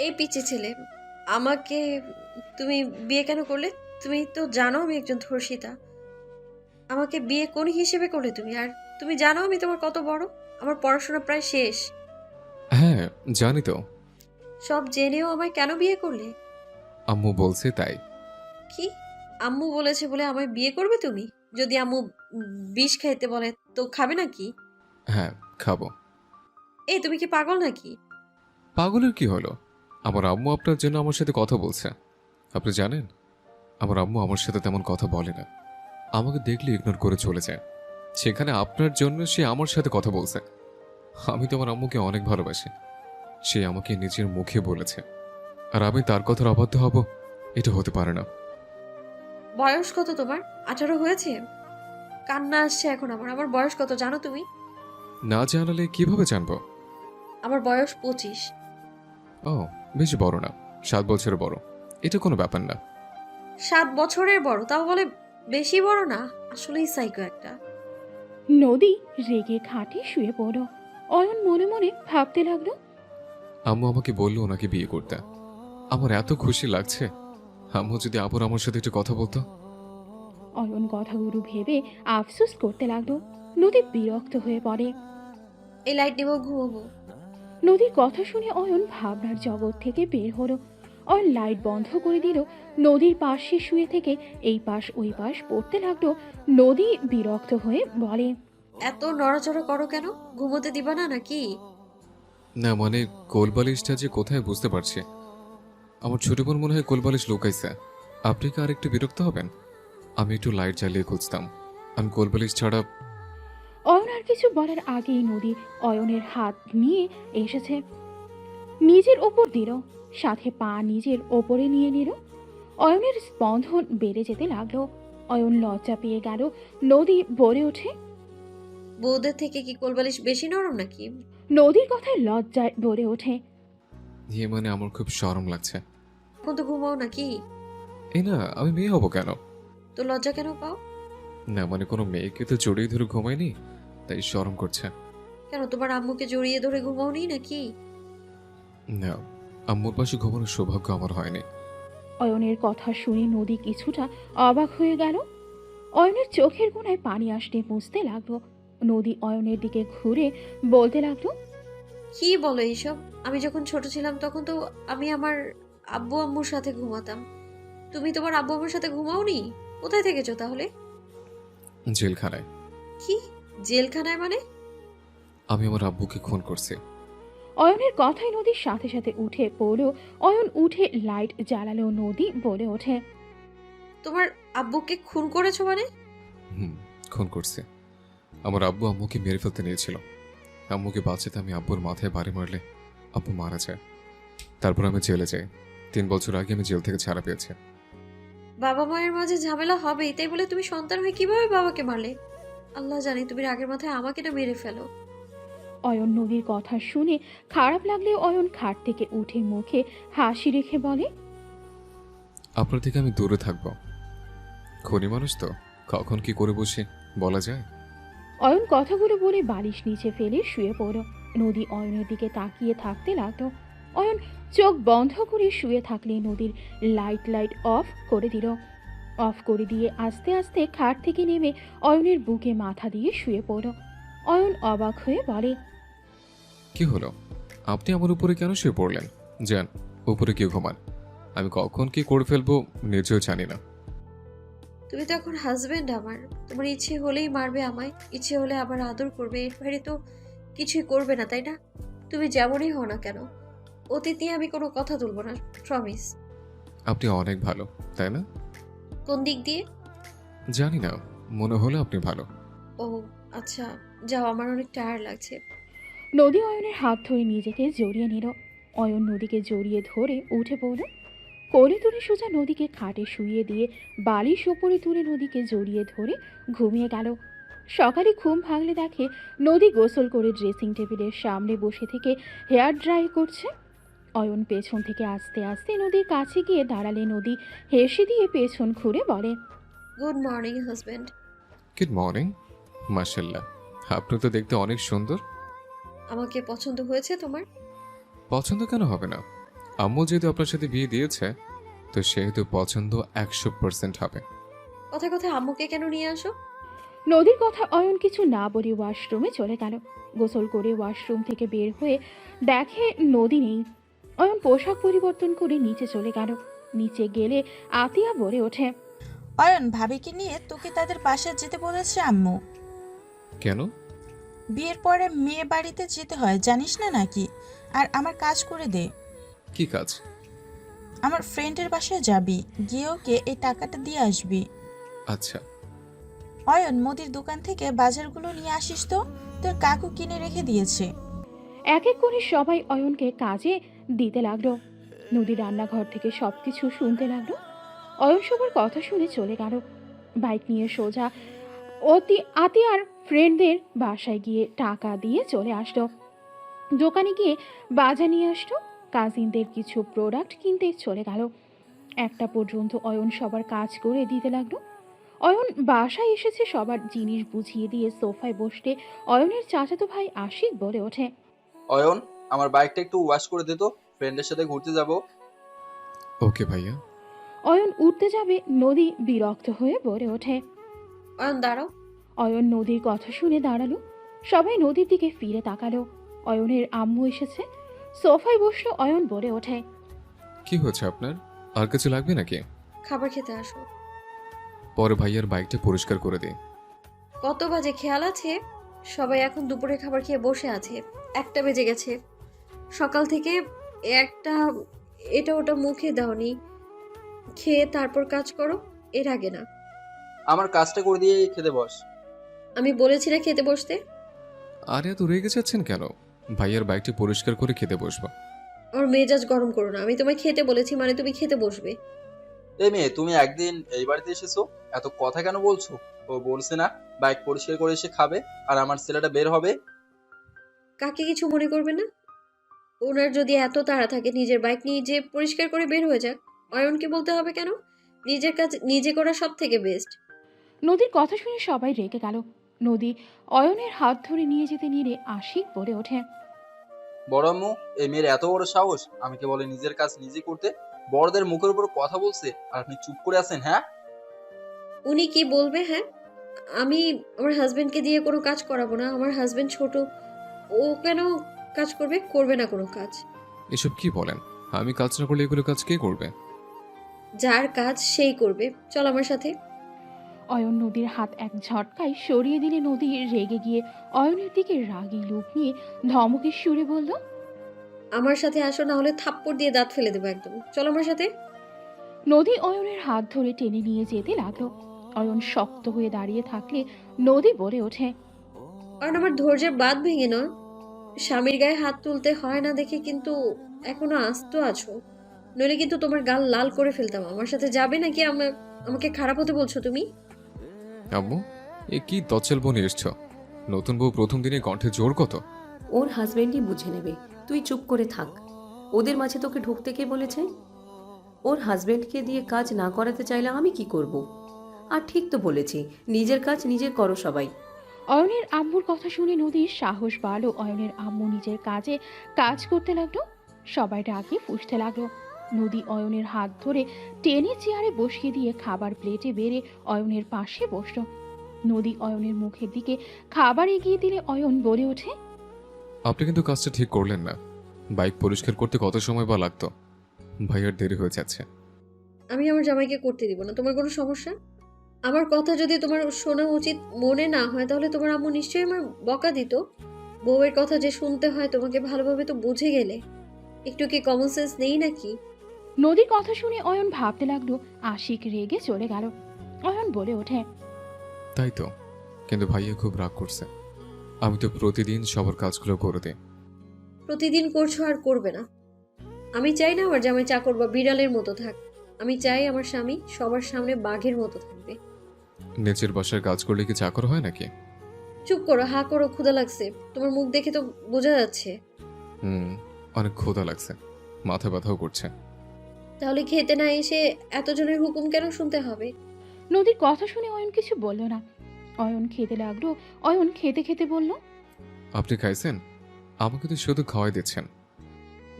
এই পিচ্চি ছেলে, আমাকে তুমি বিয়ে কেন করলে? তুমি তো জানো আমি একজন ধর্ষিতা। আমাকে বিয়ে কোন হিসেবে করলে তুমি? আর তুমি জানো আমি তোমার কত বড়? আমার পড়াশোনা প্রায় শেষ। হ্যাঁ, জানি তো। সব জেনেও আমায় কেন বিয়ে করলে? আম্মু বলছে তাই। কি? আম্মু বলেছে বলে আমায় বিয়ে করবে তুমি? যদি আম্মু বিষ খাইতে বলে তো খাবে নাকি? হ্যাঁ, খাবো। এই তুমি কি পাগল নাকি? পাগলের কি হলো? আমার আম্মু আপনার জন্য আমার সাথে কথা বলছে। আপনি জানেন, আমার আম্মু আমার সাথে তেমন কথা বলে না। আমাকে দেখলে ইগনোর করে চলে যায়। সেখানে আপনার জন্য সে আমার সাথে কথা বলছে। আমি তো আমার আম্মুকে অনেক ভালোবাসি। সে আমাকে নিজের মুখে বলেছে, আর আমি তার কথার অবাধ্য হব? এটা হতে পারে না। বয়স কত তোমার? 18 হয়েছে? কান্না আসছে এখন আমার। আমার বয়স কত জানো তুমি? না জানালে কিভাবে জানবো? আমার বয়স 25। ও, বেশি বড় না, 7 বছরের বড়। এটা কোনো ব্যাপার না। 7 বছরের বড়, তাও বলে বেশি বড় না? আসলেই সাইকো একটা। নদী রেগে খাটে শুয়ে পড়ল। অয়ন মনে মনে ভাবতে লাগলো, আম্মু আমাকে বললো ওনাকে বিয়ে করতে। আমার এত খুশি লাগছে। আম্মু যদি আবার আমার সাথে একটু কথা বলতো। অয়ন কথাগুলো ভেবে আফসোস করতে লাগলো। নদী বিরক্ত হয়ে পড়ে। এই লাইট নিবো, ঘুমোবো। নদীর কথা শুনে অয়ন ভাবনার জগৎ থেকে বের হলো। অয়ন লাইট বন্ধ করে দিল। নদীর পাশে শুয়ে থেকে এই পাশ ওই পাশ পড়তে লাগলো। নদী বিরক্ত হয়ে বলে, এত নড়াচড়া করো কেন? ঘুমোতে দিবা না নাকি? না মানে, কোলবালিশটা যে কোথায় বুঝতে পারছি। আমার ছোট বোন মনে হয় কোলবালিশ লুকাইছে। আপনি কি আর একটু বিরক্ত হবেন? আমি একটু লাইট জ্বালিয়ে খুঁজতাম। আমি কোলবালিশ ছাড়া। অয়ন আর কিছু বলার আগেই নদী অয়নের হাত নিয়ে এসেছে, নিজের ওপর দিল, সাথে পা নিজের ওপরে নিয়ে নিল। অয়নের স্পন্দন বেড়ে যেতে লাগলো। অয়ন লজ্জা পেয়ে গেল। নদী বলে ওঠে। বউদের থেকে কি কোলবালিশ বেশি নরম নাকি? নদীর কথায় লজ্জায় বলে ওঠে। ইয়ে মানে, আমার খুব শরম লাগছে। এখন তো ঘুমাও নাকি? এই না, আমি মেয়ে হব কেন? তো লজ্জা কেন পাও? না মানে, কোনো মেয়েকে তো জড়িয়ে ধরে ঘুমায়নি, তাই শরম করছে। কেন, তোমার আম্মুকে জড়িয়ে ধরে ঘুমাওনি নাকি? না, আম্মুর পাশে ঘুমানোর সৌভাগ্য আমার হয়নি। অয়নের কথা শুনে নদী কিছুটা অবাক হয়ে গেল। অয়নের চোখের কোণায় পানি আসতে মুছতে লাগলো। নদী অয়নের দিকে ঘুরে বলতে লাগলো, কি বলো এইসব? আমি যখন ছোট ছিলাম তখন তো আমি আমার আব্বু আম্মুর সাথে ঘুমাতাম। তুমি তোমার আব্বু আম্মুর সাথে ঘুমাওনি? কোথায় থেকেছো তাহলে? জেলখানায়। কি? জেলখানায় মানে? আমি আমার আব্বুকে খুন করছি। অয়নের কথায় নদীর সাথে সাথে উঠে পড়ল। অয়ন উঠে লাইট জ্বালালো। নদী বলে ওঠে। তোমার আব্বুকে খুন করেছো মানে? হুম, খুন করছি। আমার আব্বু আম্মুকে মেরে ফেলতে নিয়েছিল। আম্মুকে বাঁচাতে আমি আব্বুর মাথায় বাড়ি মারলে আব্বু মারা যায়। তারপর আমি জেলে যাই। 3 বছর আগে আমি জেল থেকে ছাড়া পেয়েছি। বাবা মায়ের মাঝে ঝামেলা হবেই, তাই বলে তুমি সন্তান হয়ে কিভাবে বাবাকে মারলে? আল্লাহ জানে, তুমি রাগের মাথায় আমাকে না মেরে ফেলো। অয়ন নদীর কথা শুনে খারাপ লাগলেও অয়ন খাট থেকে উঠে মুখে হাসি রেখে বলে, আপনার থেকে আমি দূরে থাকবো। খনি মানুষ তো, কখন কি করে বসে বলা যায়। অয়ন কথাগুলো বলে বালিশ নিচে ফেলে শুয়ে পড়ল। নদী অয়নের দিকে তাকিয়ে থাকতে লাগলো। অয়ন চোখ বন্ধ করে শুয়ে থাকলে নদীর লাইট অফ করে দিল। অফ করে দিয়ে আস্তে আস্তে খাট থেকে নেমে অয়নের বুকে মাথা দিয়ে শুয়ে পড়ল। অয়ন অবাক হয়ে বলে, কি হলো? আপনি আমার উপরে কেন শুয়ে পড়লেন? যান, উপরে কেউ ঘুমান। আমি কখন কি করে ফেলবো নিজেও জানি না। তুমি তো এখন হাজবেন্ড আমার। তোমার ইচ্ছে হলেই মারবে আমায়, ইচ্ছে হলে আবার আদর করবে, এর বাইরে তো কিছুই করবে না, তাই না? তুমি যেমনই হও না কেন, অতীত নিয়ে আমি কোনো কথা তুলবো না। প্রমিস। আপনি অনেক ভালো, তাই না? কোন দিক দিয়ে? জানি না, মনে হলো আপনি ভালো। ও আচ্ছা, যাও, আমার অনেক টায়ার্ড লাগছে। নদী অয়নের হাত ধরে নিজেকে জড়িয়ে নিল। অয়ন নদীকে জড়িয়ে ধরে উঠে পড়ল। কোলে তুলে সোজা নদীকে খাটে শুইয়ে দিয়ে বালিশ ওপরে তুলে নদীকে জড়িয়ে ধরে ঘুমিয়ে গেল। সকালে ঘুম ভাঙলে দেখে নদী গোসল করে ড্রেসিং টেবিলের সামনে বসে থেকে হেয়ার ড্রাই করছে। অয়ন পেছন থেকে আস্তে আস্তে নদীর কাছে গিয়ে দাঁড়ালে নদী হেসে দিয়ে পেছন ঘুরে বলে, good morning husband. Good morning. মাশাল্লাহ, আপনি তো দেখতে অনেক সুন্দর। আমাকে পছন্দ হয়েছে তোমার? পছন্দ কেন হবে না? আম্মু যেহেতু আপনার সাথে বিয়ে দিয়েছে, তো সেহেতু পছন্দ 100% হবে। কথায় কথায় আম্মুকে কেন নিয়ে আসো? নদীর কথা অয়ন কিছু না বলে ওয়াশরুমে চলে গেল। গোসল করে ওয়াশরুম থেকে বের হয়ে দেখে নদী নেই। অয়ন পোশাক পরিবর্তন করে নিচে চলে গেল। নিচে গেলে আতিয়া বলে ওঠে, অয়ন ভাবিকে নিয়ে তোকে তাদের বাসায় যেতে বলেছে আম্মু। কেন? বিয়ের পরে মেয়ে বাড়িতে যেতে হয়, জানিস না নাকি? আর আমার কাজ করে দে। কি কাজ? আমার ফ্রেন্ডের বাসায় যাবি, গিয়ে ওকে এই টাকাটা দিয়ে আসবি। আচ্ছা। অয়ন মুদির দোকান থেকে বাজারগুলো নিয়ে আসিস তো, তোর কাকু কিনে রেখে দিয়েছে। এক এক করে সবাই অয়নকে কাজে দিতে লাগলো। নদী রান্নাঘর থেকে সবকিছু শুনতে লাগলো। অয়ন সবার কথা শুনে চলে গেল। বাইক নিয়ে সোজা আতিয়ার ফ্রেন্ডদের বাসায় গিয়ে টাকা দিয়ে চলে আসলো। দোকানে গিয়ে বাজার নিয়ে আসলো। কাজিনদের কিছু প্রোডাক্ট কিনতে চলে গেল। একটা পর্যন্ত অয়ন সবার কাজ করে দিতে লাগলো। অয়ন বাসায় এসেছে সবার জিনিস বুঝিয়ে দিয়ে সোফায় বসতে অয়নের চাচাতো ভাই আশিক বলে ওঠে, অয়ন, আমার বাইকটা একটু ওয়াশ করে দে তো, ফ্রেন্ডের সাথে ঘুরতে যাব। ওকে ভাইয়া। অয়ন উঠতে যাবে, নদী বিরক্ত হয়ে বলে ওঠে। অয়ন দাঁড়াও। অয়ন নদীর কথা শুনে দাঁড়ালো। সবাই নদীর দিকে ফিরে তাকালো। অয়নের আম্মু এসেছে। সোফায় বসলো। অয়ন বলে ওঠে, কি হয়েছে আপনার? আর কিছু লাগবে নাকি? খাবার খেতে আসো। পরে ভাইয়ার বাইকটা পরিষ্কার করে দিই। কত বাজে খেয়াল আছে? সবাই এখন দুপুরে খাবার খেয়ে বসে আছে। 1টা বেজে গেছে। সকাল থেকে একটা এটা ওটা মুখে দাওনি। খেয়ে তারপর কাজ করো, এর আগে না। আমার কাজটা করে দিয়ে খেতে বস। আমি বলেছি না খেতে বসতে? আরে এত রেগে যাচ্ছেন কেন? ভাইয়ার বাইকটা পরিষ্কার করে খেতে বসবো। আমার মেজাজ গরম করো না। আমি তোমায় খেতে বলেছি মানে তুমি খেতে বসবে। এই মেয়ে, তুমি একদিন এই বাড়িতে এসেছো, এত কথা কেন বলছো? ও বলছে না বাইক পরিষ্কার করে এসে খাবে, আর আমার ছেলেটা বের হবে। কাকে কিছু মনে করবে না? ওনার যদি এত তাড়া থাকে নিজের বাইক নিয়ে যে পরিষ্কার করে বের হয়ে যাক। অয়নকে বলতে হবে কেন? নিজের কাজ নিজে করা সব থেকে বেস্ট। নদীর কথা শুনে সবাই রেগে গেল। নদী অয়নের হাত ধরে নিয়ে যেতে নিলে আশিক বলে ওঠে, বড় আম্মু, এই মেয়ের এত বড় সাহস আমাকে বলে নিজের কাজ নিজে করতে। বড়দের মুখের উপর কথা বলছে আর আপনি চুপ করে আছেন। হ্যাঁ, উনি কি বলবে? হ্যাঁ, আমি আমার হাজবেন্ডকে দিয়ে কোনো কাজ করাবো না। আমার হাজবেন্ড ছোট, ও কেন কাজ করবে? করবে না কোনো কাজ। এসব কি বলেন? আমি কাজ না করলে এগুলো কাজ কে করবে? যার কাজ সেই করবে। চল আমার সাথে। অয়ন নদীর হাত এক ঝটকায় সরিয়ে দিলে নদী রেগে গিয়ে অয়নের দিকে রাগী লুক নিয়ে ধমকের সুরে বলল, আমার সাথে আসো, না হলে থাপ্পড় দিয়ে দাঁত ফেলে দেবো একদম। চল আমার সাথে। নদী অয়নের হাত ধরে টেনে নিয়ে যেতে লাগলো। অয়ন শক্ত হয়ে দাঁড়িয়ে থাকলে নদী বলে ওঠে, কারণ আমার ধৈর্যের বাঁধ ভেঙে না। স্বামীর গায়ে হাত তুলতে হয় না দেখে কিন্তু এখনো আস্ত আছো। নইলে কিন্তু তোমার গাল লাল করে ফেলতাম। আমার সাথে যাবে নাকি আমাকে খারাপ হতে বলছো তুমি? আম্মু, এ কি দচ্ছেল বনে এসছো? নতুন বউ প্রথম দিনে কণ্ঠে জোর কত! ওর হাজবেন্ডই বুঝে নেবে, তুই চুপ করে থাক। ওদের মাঝে তোকে ঢুকতে কে বলেছে? ওর হাজবেন্ডকে দিয়ে কাজ না করাতে চাইলে আমি কি করব? আর ঠিক তো বলেছি, নিজের কাজ নিজে করো সবাই। অয়নের আম্মুর কথা শুনে নদীর সাহস বাড়লো। অয়নের আম্মু নিজের কাজে কাজ করতে লাগলো। সবাই রাগে ফুঁসতে লাগলো। নদী অয়নের হাত ধরে টেনে চেয়ারে বসিয়ে দিয়ে খাবার প্লেটে বেড়ে অয়নের পাশে বসলো। নদী অয়নের মুখের দিকে খাবার এগিয়ে দিলে অয়ন বলে ওঠে, আপনি কিন্তু কাজটা ঠিক করলেন না। বাইক পরিষ্কার করতে কত সময় বা লাগতো? ভাইয়ার দেরি হয়ে যাচ্ছে। আমি আমার জামাইকে করতে দিব না। তোমার কোনো সমস্যা? আমার কথা যদি তোমার শোনা উচিত মনে না হয় তাহলে তোমার আম্মু নিশ্চয়ই আমার বকা দিত। বউয়ের কথা যে শুনতে হয় তোমাকে ভালোভাবে তো বুঝে গেলে। একটু কি কমন সেন্স নেই নাকি? নদীর কথা শুনে অয়ন ভাবতে লাগলো আশিক রেগে চলে গেল। অয়ন বলে ওঠে, তাই তো, কিন্তু ভাইয়া খুব রাগ করছে। আমি তো প্রতিদিন সবার কাজগুলো করে দিই। প্রতিদিন করছো আর করবে না। আমি চাই না আমার জামাই চাকর বা বিড়ালের মতো থাক। আমি চাই আমার স্বামী সবার সামনে বাঘের মতো থাকবে। নিচের বাসার কাজ করলে কি চাকর হয় নাকি? চুপ করো, হা করো, ক্ষুধা লাগছে। তোমার মুখ দেখে তো বোঝা যাচ্ছে। অনেক ক্ষুধা লাগছে, মাথা ব্যথাও করছে। তাহলে খেতে না এসে এতজনের হুকুম কেন শুনতে হবে? নদীর কথা শুনে অয়ন কিছু বলল না। অয়ন খেতে লাগলো। অয়ন খেতে খেতে বলল, আপনি খাইছেন? আমাকে তো শুধু খাওয়াই দিচ্ছেন।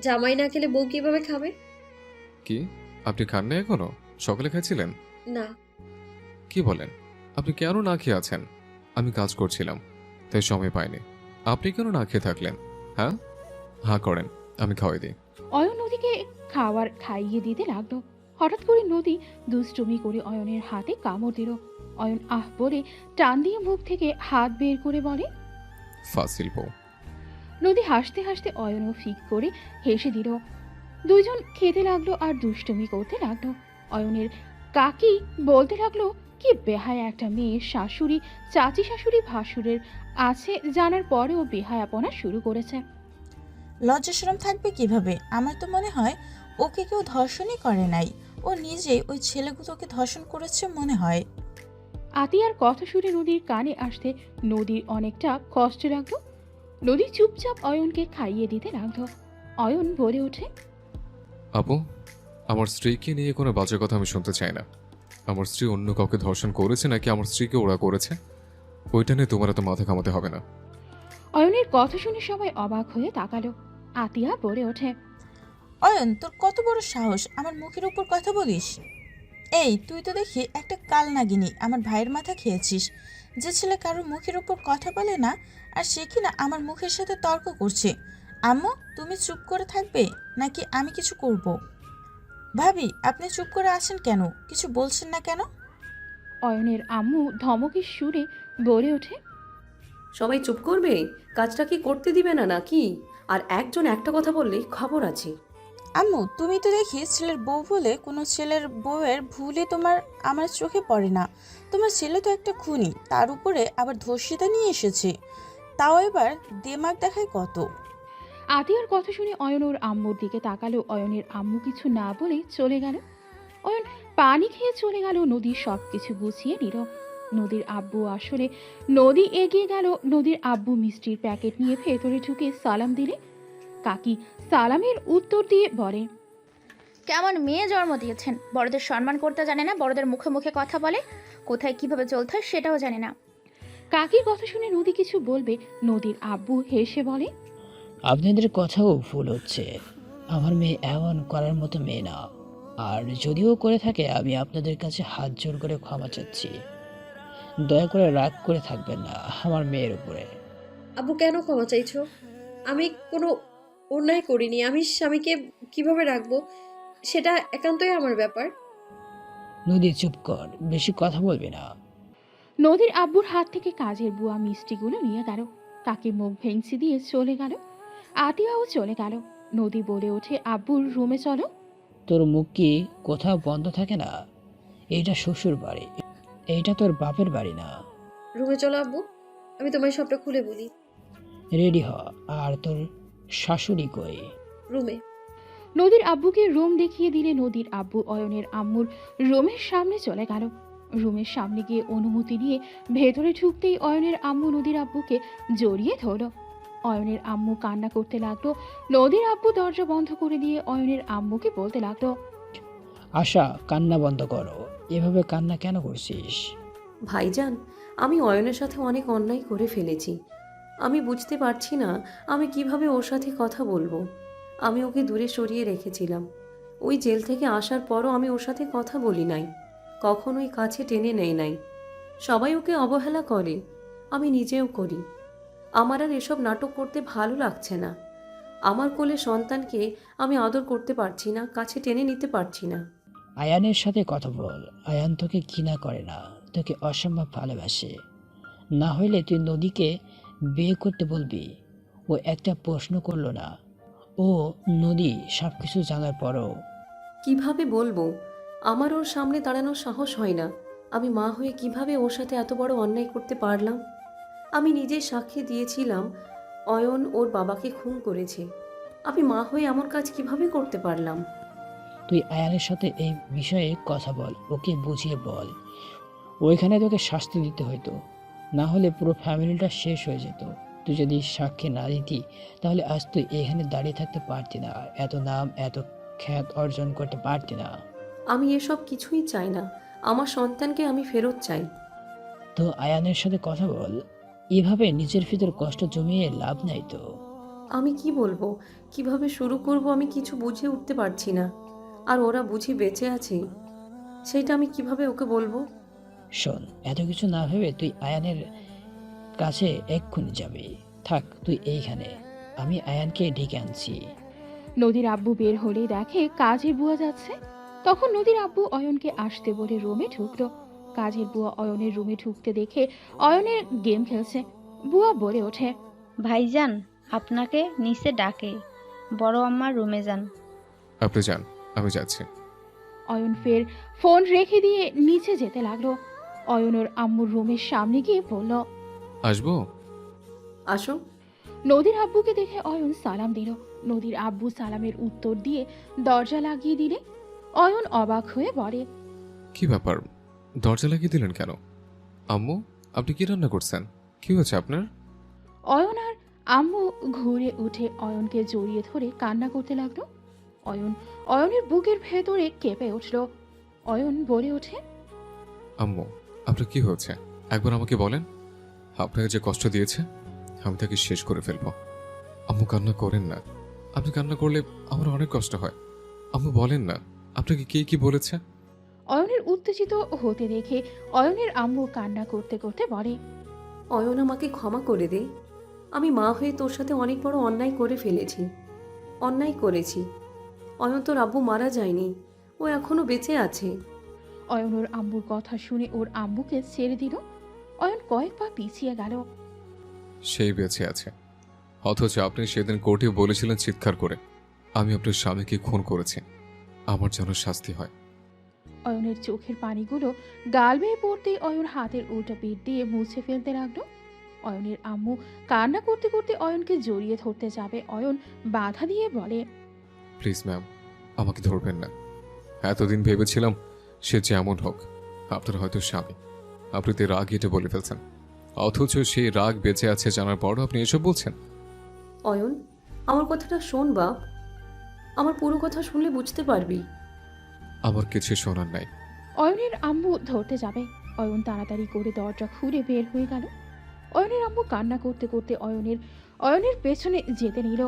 জামাই না খেলে বউ কিভাবে খাবে? কি আপনি খান না এখনো? সকালে খাইছিলেন? না। কি বলেন? আপনি কেন না খেয়ে আছেন? আমি কাজ করছিলাম, তাই সময় পাইনি। আপনি কেন না খেয়ে থাকলেন? হ্যাঁ হ্যাঁ করেন, আমি খাওয়াই দিই। অয়ন নদীকে খাবার খাইয়ে দিতে লাগলো। হঠাৎ করে নদী দুষ্টুমি করে অয়নের হাতে কামড় দিল। অয়ন আহ বলে টান দিয়ে মুখ থেকে হাত বের করে বলে। ফাসিল বউ। নদী হাসতে হাসতে অয়নও ফিক করে হেসে দিল। দুইজন খেতে লাগলো আর দুষ্টুমি করতে লাগলো। অয়নের কাকি বলতে লাগলো, কি বেহায়া একটা মেয়ে, শাশুড়ি চাচি শাশুড়ি ভাসুরের আছে জানার পরেও বেহায়াপনা শুরু করেছে। লজ্জা শরম থাকবে কিভাবে? আমার তো মনে হয় ওকে কেউ ধর্ষণই করে নাই, ও নিজেই ওই ছেলেগুলোকে ধর্ষণ করেছে মনে হয়। আতিয়ার কথা শুনে নদীর কানে আসতে নদীর অনেকটা কষ্ট লাগলো। নদী চুপচাপ অয়নকে খাইয়ে দিতে লাগলো। অয়ন বলে ওঠে, আপু, আমার স্ত্রীকে নিয়ে কোনো বাজে কথা আমি শুনতে চাই না। আমার স্ত্রী অন্য কাউকে ধর্ষণ করেছে নাকি আমার স্ত্রীকে ওরা করেছে, ওইটা নিয়ে তোমার এত মাথা ঘামাতে হবে না। অয়নের কথা শুনে সবাই অবাক হয়ে তাকালো। আতিয়া বলে ওঠে, অয়ন, তোর কত বড় সাহস আমার মুখের উপর কথা বলিস? এই, তুই তো দেখি একটা কাল নাগিনী, আমার ভাইয়ের মাথা খেয়েছিস। যে ছেলে কারোর মুখের উপর কথা বলে না, আর সে কিনা আমার মুখের সাথে তর্ক করছে। আম্মু, তুমি চুপ করে থাকবে নাকি আমি কিছু করব? ভাবি, আপনি চুপ করে আছেন কেন? কিছু বলছেন না কেন? অয়নের আম্মু ধমকের সুরে বলে ওঠে, সবাই চুপ করবে? কাজটা কি করতে দিবে না নাকি? আর একজন একটা কথা বললেই খবর আছে। আম্মু, তুমি তো দেখি ছেলের বউ বলে কোনো ছেলের বউয়ের ভুলে আমার চোখে পড়ে না। তোমার ছেলে তো একটা খুনি, তার উপরে আবার ধর্ষিতা নিয়ে এসেছে, তাও এবার দেমাগ দেখায় কত। আতিয়ার কথা শুনে অয়ন ওর আম্মুর দিকে তাকালো। অয়নের আম্মু কিছু না বলে চলে গেল। অয়ন পানি খেয়ে চলে গেল। নদীর সব কিছু গুছিয়ে নিল। নদীর আব্বু আসলে নদী এগিয়ে গেল। নদীর আব্বু মিষ্টির প্যাকেট নিয়ে ভেতরে ঢুকে সালাম দিলে কাকি সালামের উত্তর দিয়ে বলে, কেমন মেয়ে জন্ম দিয়েছেন! বড়দের সম্মান করতে জানে না, বড়দের মুখে মুখে কথা বলে, কোথায় কিভাবে চলতে হয় সেটাও জানে না। কাকির কথা শুনে নদী কিছু বলবে, নদীর আব্বু হেসে বলে, আপনাদের কথাও ভুল হচ্ছে। আমার মেয়ে এমন করার মতো মেয়ে না। আর যদিও করে থাকে, আমি আপনাদের কাছে হাত জোর করে ক্ষমা চাচ্ছি। দয়া করে রাগ করে থাকবেন না আমার মেয়ের উপরে। আব্বু কেন ক্ষমা চাইছো? আমি কোনো অন্যায় করিনি। আমি স্বামীকে কিভাবে রাখবো সেটা একান্তই আমার ব্যাপার। নদী, চুপ কর, বেশি কথা বলবি না। নদীর আব্বুর হাত থেকে কাজের বুয়া মিষ্টিগুলো নিয়ে গেল। কাকি মুখ ভেঙচি দিয়ে চলে গেল। আতিয়াও চলে গেল। নদী বলে ওঠে, আব্বুর রুমে চলো। তোর মুখ কি কোথাও বন্ধ থাকে না? এইটা শ্বশুর বাড়ি, এইটা তোর বাপের বাড়ি না। রুমে চলো আব্বু, আমি তোমায় সবটা খুলে বলি। রেডি হ। আর তোর শাশুড়ি কই? রুমে। নদীর আব্বুকে রুম দেখিয়ে দিলে নদীর আব্বু অয়নের আম্মুর রুমের সামনে চলে গেল। রুমের সামনে গিয়ে অনুমতি নিয়ে ভেতরে ঢুকতেই অয়নের আম্মু নদীর আব্বুকে জড়িয়ে ধরল। অয়নের আম্মু কান্না করতে লাগলো। নদীর আব্বু দরজা বন্ধ করে দিয়ে অয়নের আম্মুকে বলতে লাগলো, আশা, কান্না বন্ধ করো। এভাবে কান্না কেন করছিস? ভাইজান, আমি অয়নের সাথে অনেক অন্যায় করে ফেলেছি। আমি বুঝতে পারছি না আমি কিভাবে ওর সাথে কথা বলবো। আমি ওকে দূরে সরিয়ে রেখেছিলাম। ওই জেল থেকে আসার পরও আমি ওর সাথে কথা বলি নাই, কখনোই কাছে টেনে নেই নাই। সবাই ওকে অবহেলা করে, আমি নিজেও করি। আমার আর এসব নাটক করতে ভালো লাগছে না। আমার কোলে সন্তানকে আমি আদর করতে পারছি না, কাছে টেনে নিতে পারছি না। আয়ানের সাথে কথা বল। আয়ান তোকে ঘৃণা করে না, তোকে অসম্ভব ভালোবাসে। না হইলে তুই নদীকে বিয়ে করতে বলবি। ও একটা প্রশ্ন করলো না। ও নদী সব কিছু জানার পরও। কিভাবে বলবো? আমার ওর সামনে দাঁড়ানোর সাহস হয় না। আমি মা হয়ে কিভাবে ওর সাথে এত বড় অন্যায় করতে পারলাম? আমি নিজেই সাক্ষী দিয়েছিলাম অয়ন ওর বাবাকে খুন করেছে। আমি মা হয়ে এমন কাজ কিভাবে করতে পারলাম? তুই আয়ানের সাথে এই বিষয়ে কথা বল, ওকে বুঝিয়ে বল। ওইখানে তোকে শাস্তি দিতে হইতো, না হলে পুরো ফ্যামিলিটা শেষ হয়ে যেত। তুই যদি সাক্ষী না দিতি, তাহলে আজ তুই এখানে দাঁড়িয়ে থাকতে পারতি না, এত নাম এত খ্যাত অর্জন করতে পারতি না। আমি এসব কিছুই চাই না। আমার সন্তানকে আমি ফেরত চাই। তো আয়ানের সাথে কথা বল। এভাবে নিজের ভিতর কষ্ট জমিয়ে লাভ নাই তো। আমি কি বলবো, কিভাবে শুরু করব আমি কিছু বুঝে উঠতে পারছি না। আর ওরা বুঝি বেঁচে আছে, সেটা আমি কিভাবে ওকে বলবো? শোন, এত কিছু না ভেবে তুই আয়ানের কাছে এক্ষুনি যাবি। থাক তুই এইখানে, আমি আয়ানকে ডেকে আনছি। নদীর আব্বু বের হলেই দেখে কাজের বুয়া যাচ্ছে। তখন নদীর আব্বু অয়নকে আসতে বলে রুমে ঢুকলো। কাজের বুয়া অয়নের রুমে ঢুকতে দেখে অয়নের গেম খেলছে। বুয়া বলে ওঠে, ভাইজান, আপনাকে নিচে ডাকে, বড় আম্মার রুমে যান। আপনি যান, আমি যাচ্ছি। অয়ন ফের ফোন রেখে দিয়ে নিচে যেতে লাগলো। অয়ন ওর আম্মুর রুমের সামনে গিয়ে বলল, আসবো? আসো। নদীর আব্বুকে দেখে অয়ন সালাম দিল। নদীর আব্বু সালামের উত্তর দিয়ে দরজা লাগিয়ে দিলে অয়ন অবাক হয়ে বলে, কি ব্যাপার, দরজা লাগিয়ে দিলেন কেন? আম্মু, আপনি কি রান্না করছেন? কি হয়েছে আপনার? অয়ন আর আম্মু ঘুরে উঠে অয়নকে জড়িয়ে ধরে কান্না করতে লাগলো। অয়নের বুকের ভেতরে কেঁপে উঠল। অয়ন বলে ওঠে, আম্মু, আপনার কি হয়েছে একবার আমাকে বলেন। আপনাকে যে কষ্ট দিয়েছে আমি তাকে শেষ করে ফেলবো। আম্মু, কান্না করেন না। আপনি কান্না করলে আমার অনেক কষ্ট হয়। আম্মু, বলেন না আপনাকে কে কি বলেছে। অয়নের উত্তেজিত হতে দেখে অয়নের আম্মু কান্না করতে করতে বলে, অয়ন, আমাকে ক্ষমা করে দে। আমি মা হয়ে তোর সাথে অনেক বড় অন্যায় করে ফেলেছি, অন্যায় করেছি। অয়ন, তোর আব্বু মারা যায়নি, ও এখনো বেঁচে আছে। অয়ন ওর আম্মুর কথা শুনে ওর আম্মুকে ছেড়ে দিল। অয়ন কয়েক পা পিছিয়ে গেল। সেই বেঁচে আছে, অথচ আপনি সেদিন কোর্টে বলেছিলেন চিৎকার করে আমি আপনার স্বামীকে খুন করেছি, আমার যেন শাস্তি হয়। অয়নের চোখের পানিগুলো গাল বেয়ে পড়তেই অয়ন হাতের উল্টো পিঠ দিয়ে মুছে ফেলতে লাগলো। অয়নের আম্মু কান্না করতে করতে অয়নকে জড়িয়ে ধরতে যাবে। অয়ন বাধা দিয়ে বলে, প্লিজ ম্যাম, আমাকে ধরবেন না। এতদিন ভেবেছিলাম সে যেমন হোক আপনার হয়তো স্বামী, আপনি তো রাগ এটা বলে ফেলছেন, অথচ সেই রাগ বেঁচে আছে জানার পরও আপনি এসব বলছেন। অয়ন, আমার কথাটা শোন বাপ, আমার পুরো কথা শুনলে বুঝতে পারবি। আমার কিছু শোনার নাই। অয়নের আম্মু ধরতে যাবে। অয়ন তাড়াতাড়ি করে দরজা খুলে বের হয়ে গেল। অয়নের আম্মু কান্না করতে করতে অয়নের পেছনে যেতে নিল।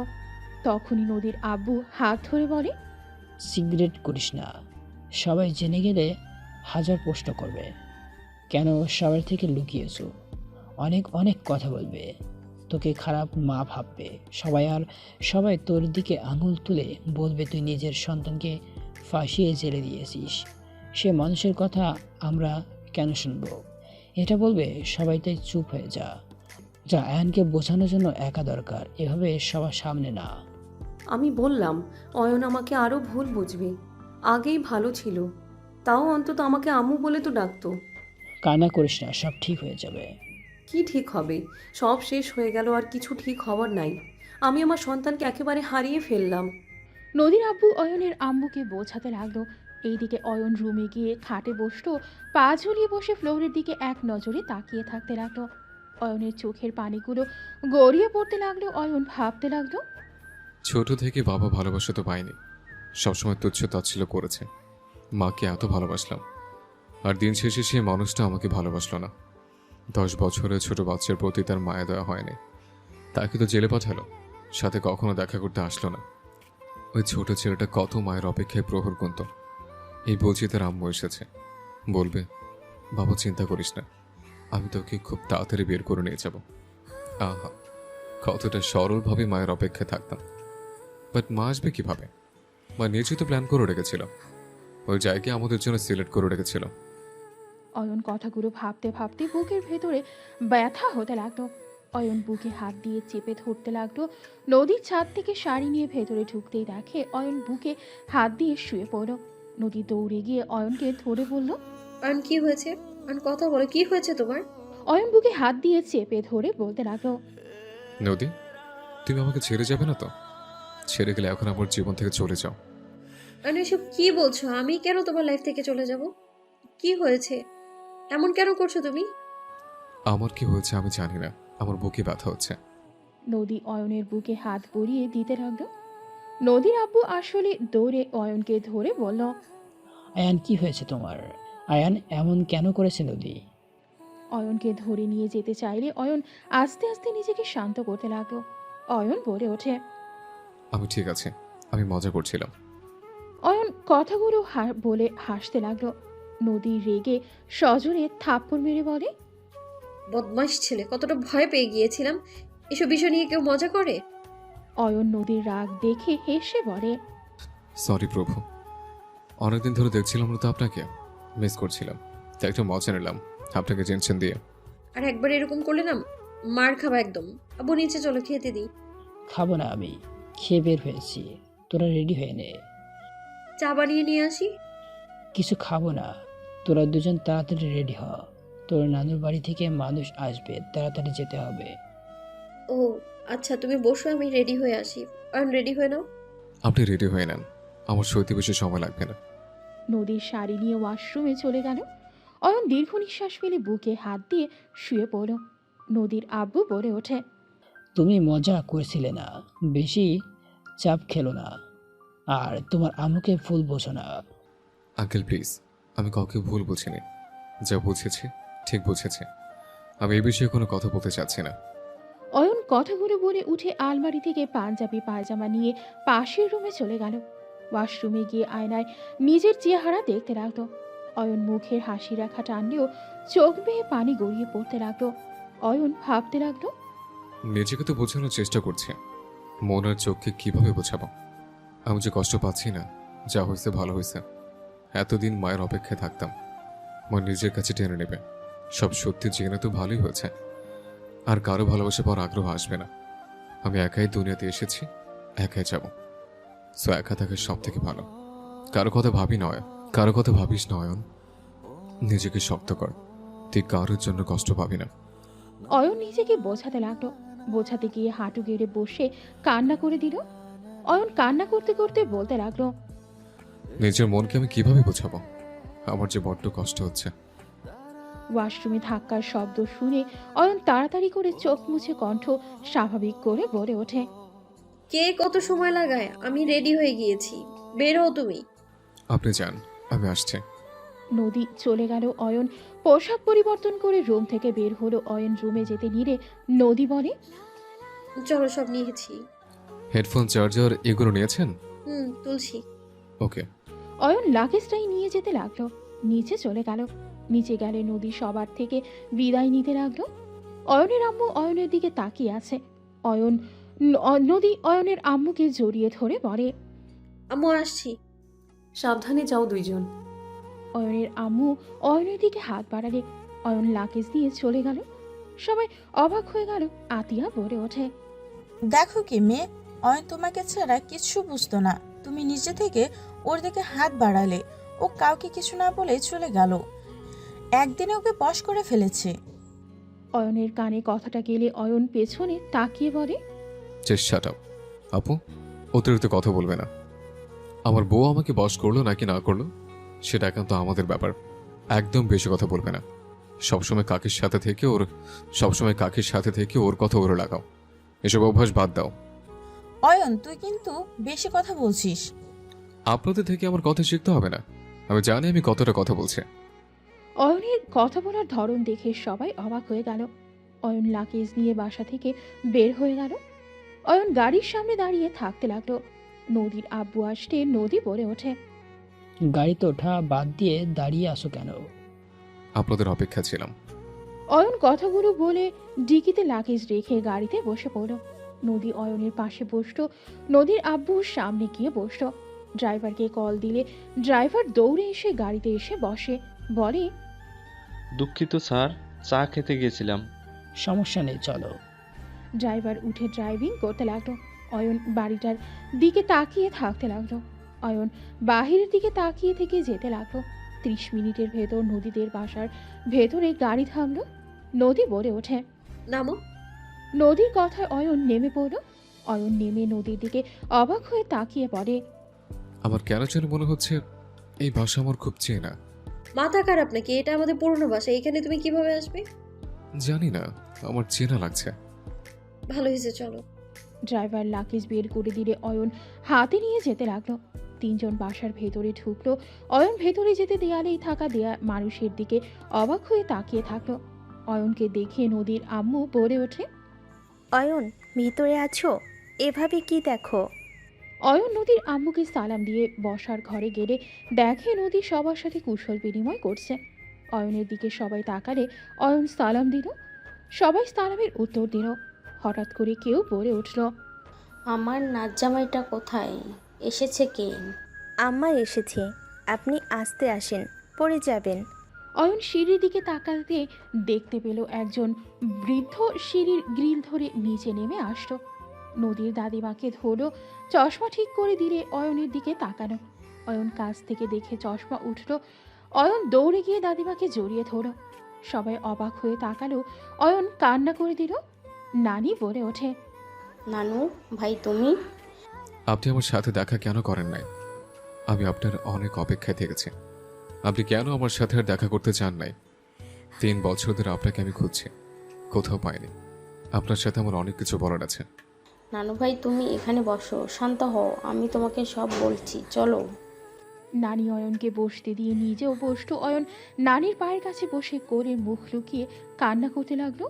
তখনই নদীর আব্বু হাত ধরে বলে, সিগারেট করিস না, সবাই জেনে গেলে হাজার প্রশ্ন করবে। কেন সবার থেকে লুকিয়েছো? অনেক অনেক কথা বলবে, তোকে খারাপ মা ভাববে সবাই তোর দিকে আঙুল তুলে বলবে তুই নিজের সন্তানকে ফাঁসিয়ে জেলে দিয়েছিস। সে মানুষের কথা আমরা কেন শুনবো? এটা বলবে সবাই, তাই চুপ হয়ে যা। আয়ানকে বোঝানোর জন্য একা দরকার, এভাবে সবার সামনে না। আমি বললাম অয়ন আমাকে আরও ভুল বুঝবে, আগেই ভালো ছিল, তাও অন্তত আমাকে আম্মু বলে তো ডাকতো। কান্না করিস না, সব ঠিক হয়ে যাবে। কি ঠিক হবে? সব শেষ হয়ে গেল, আর কিছু ঠিক হওয়ার নাই। আমি আমার সন্তানকে একেবারে হারিয়ে ফেললাম। নদীর আব্বু অয়নের আম্মুকে বোঝাতে লাগলো। এইদিকে অয়ন রুমে গিয়ে খাটে বসলো। পা ঝুলিয়ে বসে ফ্লোরের দিকে এক নজরে তাকিয়ে থাকতে লাগলো। অয়নের চোখের পানিগুলো গড়িয়ে পড়তে লাগলো। অয়ন ভাবতে লাগলো, ছোট থেকে বাবা ভালোবাসা তো পাইনি, সবসময় তুচ্ছ তাচ্ছিল্য করেছে। মাকে এত ভালোবাসলাম, আর দিন শেষে সেই মানুষটা আমাকে ভালোবাসলো না। 10 বছরের ছোট বাচ্চার প্রতি তার মায়া দেওয়া হয়নি, তাকে তো জেলে পাঠালো, সাথে কখনো দেখা করতে আসলো না। ওই ছোট ছেলেটা কত মায়ের অপেক্ষায় প্রহর গুনত। এই বলছি তার আম্মু এসেছে, বলবে বাবা চিন্তা করিস না, আমি তোকে খুব তাড়াতাড়ি বের করে নিয়ে যাব। আহা, কতটা সরলভাবে মায়ের অপেক্ষায় থাকতাম। বাট মা আসবে কিভাবে? মা নিজে তো প্ল্যান করে রেখেছিল, ওই জায়গায় আমাদের জন্য সিলেক্ট করে রেখেছিল। অয়ন কথাগুলো ভাবতে ভাবতে বুকের ভেতরে ব্যথা হতে লাগলো। অয়ন বুকে হাত দিয়ে চেপে ধরতে লাগলো। নদীর ছাদ থেকে শাড়ি নিয়ে ভেতরে ঢুকতেই দেখে অয়ন বুকে হাত দিয়ে শুয়ে পড়ল। নদী দৌড়ে গিয়ে অয়নকে ধরে বলল, অয়ন, কি হয়েছে? অয়ন, কথা বলো, কি হয়েছে তোমার? অয়ন বুকে হাত দিয়ে চেপে ধরে বলতে লাগলো, নদী, তুমি আমাকে ছেড়ে যাবে না তো? ছেড়ে গেলে এখন আমার জীবন থেকে চলে যাও। অয়ন, এসব কি বলছো? আমি কেন তোমার লাইফ থেকে চলে যাব? কি হয়েছে? এমন কেন করছো তুমি? আমার কি হয়েছে আমি জানি না, আমার বুকে ব্যথা হচ্ছে। নদী অয়নের বুকে হাত বুলিয়ে দিতে লাগলো। নদীর আব্বু আসলে দৌড়ে অয়নকে ধরে বলল, আয়ান, কি হয়েছে তোমার? আয়ান এমন কেন করেছে নদী? অয়নকে ধরে নিয়ে যেতে চাইলে অয়ন আস্তে আস্তে নিজেকে শান্ত করতে লাগলো। অয়ন বলে ওঠে। আমি ঠিক আছে, আমি মজা করছিলাম। অয়ন কথাগুলো বলে হাসতে লাগলো। নদী রেগে সজোরে থাপ্পড় মেরে বলে, বদমাইশ ছেলে, কতটা ভয় পেয়ে গিয়েছিলাম। এসব বিষয় নিয়ে কেউ মজা করে? অয়ন নদীর রাগ দেখে হেসে বলে, সরি প্রভু, অনেকদিন ধরে দেখছিলাম না তো আপনাকে, মিস করছিলাম, তাই একটু মজা নিলাম আপনাকে টেনশন দিয়ে। আর একবার এরকম করলে না, মার খাবা একদম। আব্বু নিচে চলো, খেতে দিই। খাবো না আমি, খেয়ে বের হয়েছি। তোরা রেডি হয়ে নে। চা বানিয়ে নিয়ে আসি। কিছু খাবো না, তোরা দুজন তাড়াতাড়ি রেডি হ। তোর নানুর বাড়ি থেকে মানুষ আসবে, তাড়াতাড়ি যেতে হবে। ও আচ্ছা, তুমি বসো, আমি রেডি হয়ে আসি। আর রেডি হয়ে নাও। আপনি রেডি হয়ে নেন, আমার সইতে বেশি সময় লাগবে না। নদীর শাড়ি নিয়ে ওয়াশরুমে চলে গেল। অয়ন দীর্ঘ নিঃশ্বাস ফেলে বুকে হাত দিয়ে শুয়ে পড়ল। নদীর আব্বু বলে ওঠে, তুমি মজা করছিলে না, বেশি চাপ খেলো না, আর তোমার আম্মুকে ভুল বোঝো না। আঙ্কেল প্লিজ, আমি কাউকে ভুল বুঝিনি, যা বুঝেছি ঠিক বুঝেছি। আমি এই বিষয়ে কোনো কথা বলতে চাচ্ছি না। অয়ন কথাগুলো বলে উঠে আলমারি থেকে পাঞ্জাবি পায়জামা নিয়ে পাশের রুমে চলে গেল। ওয়াশরুমে গিয়ে আয়নায় নিজের চেহারা দেখতে লাগলো। অয়ন মুখের হাসি রেখা টানলেও চোখ বেয়ে পানি গড়িয়ে পড়তে লাগলো। অয়ন ভাবতে লাগলো, নিজেকে তো বোঝানোর চেষ্টা করছি, মন আর চোখকে কিভাবে বোঝাবো? আমি যে কষ্ট পাচ্ছি না, যা হয়েছে ভালো হয়েছে। এতদিন মায়ের অপেক্ষায় থাকতাম, মা নিজের কাছে টেনে নেবে। সব সত্যি জেনে তো ভালোই হয়েছে, আর কারো ভালোবাসা পাওয়ার আগ্রহ আসবে না। আমি একাই দুনিয়াতে এসেছি, একাই যাব। সো একা থাকা সব থেকে ভালো। কারো কথা ভাবি নয়, কারো কথা ভাবিস নয়ন। নিজেকে শক্ত কর, তুই কারোর জন্য কষ্ট পাবি না। অয়ন নিজেকে বোঝাতে লাগলো। বোঝাতে গিয়ে হাঁটু গেড়ে বসে কান্না করে দিল। অয়ন কান্না করতে করতে বলতে লাগলো, নিজের মনকে আমি কিভাবে বোঝাবো? আমার যে বড্ড কষ্ট হচ্ছে। ওয়াশরুমে ধাক্কার শব্দ শুনে অয়ন তাড়াতাড়ি করে চোখ মুছে কণ্ঠ স্বাভাবিক করে বলে ওঠে, কে কত সময় লাগায়? আমি রেডি হয়ে গিয়েছি, বের হও তুমি। আপনি যান, আমি আসছি। নদী চলে গেল। অয়ন পোশাক পরিবর্তন করে রুম থেকে বের হলো। অয়ন রুমে যেতে নিলে নদী বলে, চলো, সব নিয়েছি। হেডফোন, চার্জার এগুলো নিয়েছেন? তুলছি। ওকে। অয়ন লাগেজটাই নিয়ে যেতে লাগলো। নিচে চলে গেল। নিচে গেলে নদী সবার থেকে বিদায় নিতে লাগলো। অয়নের আম্মু অয়নের দিকে তাকিয়ে আছে। নদী অয়নের আম্মুকে জড়িয়ে ধরে বলে, আম্মু আসছি। সাবধানে যাও দুইজন। অয়নের আম্মু অয়নের দিকে হাত বাড়ালে অয়ন লাগেজ নিয়ে চলে গেল। সবাই অবাক হয়ে গেল। আতিয়া বলে ওঠে, দেখো কি মেয়ে, অয়ন তোমাকে ছাড়া কিচ্ছু বুঝতো না। তুমি নিজে থেকে ওর দিকে হাত বাড়ালে, ও কাউকে কিছু না বলে চলে গেল। একদিনে ওকে বশ করে ফেলেছে। অয়নের কানে কথাটা গেলে অয়ন পেছনে তাকিয়ে বলে, জাস্ট শাট আপ। আপু, অতিরিক্ত কথা বলবে না। আমার বউ আমাকে বশ করলো নাকি না করলো সেটা একান্ত আমাদের ব্যাপার। একদম বেশি কথা বলবে না। সবসময় কাকির সাথে থেকে ওর কথা ওরে লাগাও। এসব অভ্যাস বাদ দাও। অয়ন, তুই কিন্তু বেশি কথা বলছিস। আপনাদের থেকে আমার কথা শিখতে হবে না, আমি জানি আমি কতটা কথা বলছি। অয়নের কথা বলার ধরন দেখে সবাই অবাক হয়ে গেল। অয়ন লাগেজ নিয়ে বাসা থেকে বের হয়ে গেল। অয়ন গাড়ির সামনে দাঁড়িয়ে থাকতে লাগলো। নদীর আব্বু আসতে নদী বলে ওঠে, গাড়িতে ওঠা বাদ দিয়ে দাঁড়িয়ে আসো কেন? আপনাদের অপেক্ষা ছিলাম। অয়ন কথাগুলো বলে ডিকিতে লাগেজ রেখে গাড়িতে বসে পড়ল। নদী অয়নের পাশে বসলো। নদীর আব্বুর সামনে গিয়ে বসলো। ড্রাইভারকে কল দিলে ড্রাইভার দৌড়ে এসে গাড়িতে এসে বসে, বলে, দুঃখিত স্যার, চা খেতে গেছিলাম। সমস্যা নেই, চলো। ড্রাইভার উঠে ড্রাইভিং করতে লাগলো। অয়ন বাড়িটার দিকে তাকিয়ে থাকতে লাগলো। অয়ন বাহিরের দিকে তাকিয়ে থেকে যেতে লাগলো। 30 মিনিটের ভেতর নদীদের বাসার ভেতরে গাড়ি থামলো। নদী বলে ওঠে, নামো। নদীর কথায় অয়ন নেমে পড়ল। অয়ন নেমে নদীর দিকে অবাক হয়ে তাকিয়ে পড়ে। আমার কেন যেন মনে হচ্ছে এই ভাষা আমার খুব চেনা। মাথা খারাপ নাকি? এটা আমাদের পুরনো বাসা, এখানে তুমি কিভাবে আসবে? জানি না, আমার চেনা লাগছে। ভালো হয়েছে, চলো। ড্রাইভার লাগেজ বের করে দিলে অয়ন হাতে নিয়ে যেতে লাগলো। 3 জন বাসার ভেতরে ঢুকলো। অয়ন ভেতরে যেতে দেয়ালেই থাকা মানুষের দিকে অবাক হয়ে তাকিয়ে থাকলো। অয়নকে দেখে নদীর আম্মু বলে ওঠে, অয়ন, ভিতরে আছো? এভাবে কি দেখো? অয়ন নদীর আম্মুকে সালাম দিয়ে বসার ঘরে গেলে দেখে নদী সবার সাথে কুশল বিনিময় করছে। অয়নের দিকে সবাই তাকালে অয়ন সালাম দিল, সবাই সালামের উত্তর দিল। হঠাৎ করে কেউ বলে উঠল, আমার নাচ জামাইটা কোথায়? এসেছে কে? আম্মা এসেছে, আপনি আস্তে আসেন, পড়ে যাবেন। অয়ন সিঁড়ির দিকে তাকাতে দেখতে পেল একজন বৃদ্ধ সিঁড়ির গ্রিল ধরে নিচে নেমে আসলো। নদীর দাদিমাকে ধরো, চশমা ঠিক করে দিলে অয়নের দিকে তাকানো। অয়ন কাছ থেকে দেখে চশমা উঠল। অয়ন দৌড়ে গিয়ে দাদিমাকে জড়িয়ে ধরল। সবাই অবাক হয়ে তাকালো। অয়ন কান্না করে দিল। নানি বলে ওঠে, নানু ভাই তুমি? আপনি আমার সাথে দেখা কেন করেন নাই? আমি আপনার অনেক অপেক্ষায় থেকেছি। আপনি কেন আমার সাথে আর দেখা করতে চান নাই? 3 বছর ধরে আপনাকে আমি খুঁজছি, কোথাও পাইনি। আপনার সাথে আমার অনেক কিছু বলার আছে। নানু ভাই তুমি এখানে বসো, শান্ত হও, আমি তোমাকে সব বলছি, চলো। নানি অয়নকে বসতে দিয়ে নিজেও বসলো। অয়ন নানির পায়ের কাছে বসে করে মুখ লুকিয়ে কান্না করতে লাগলো।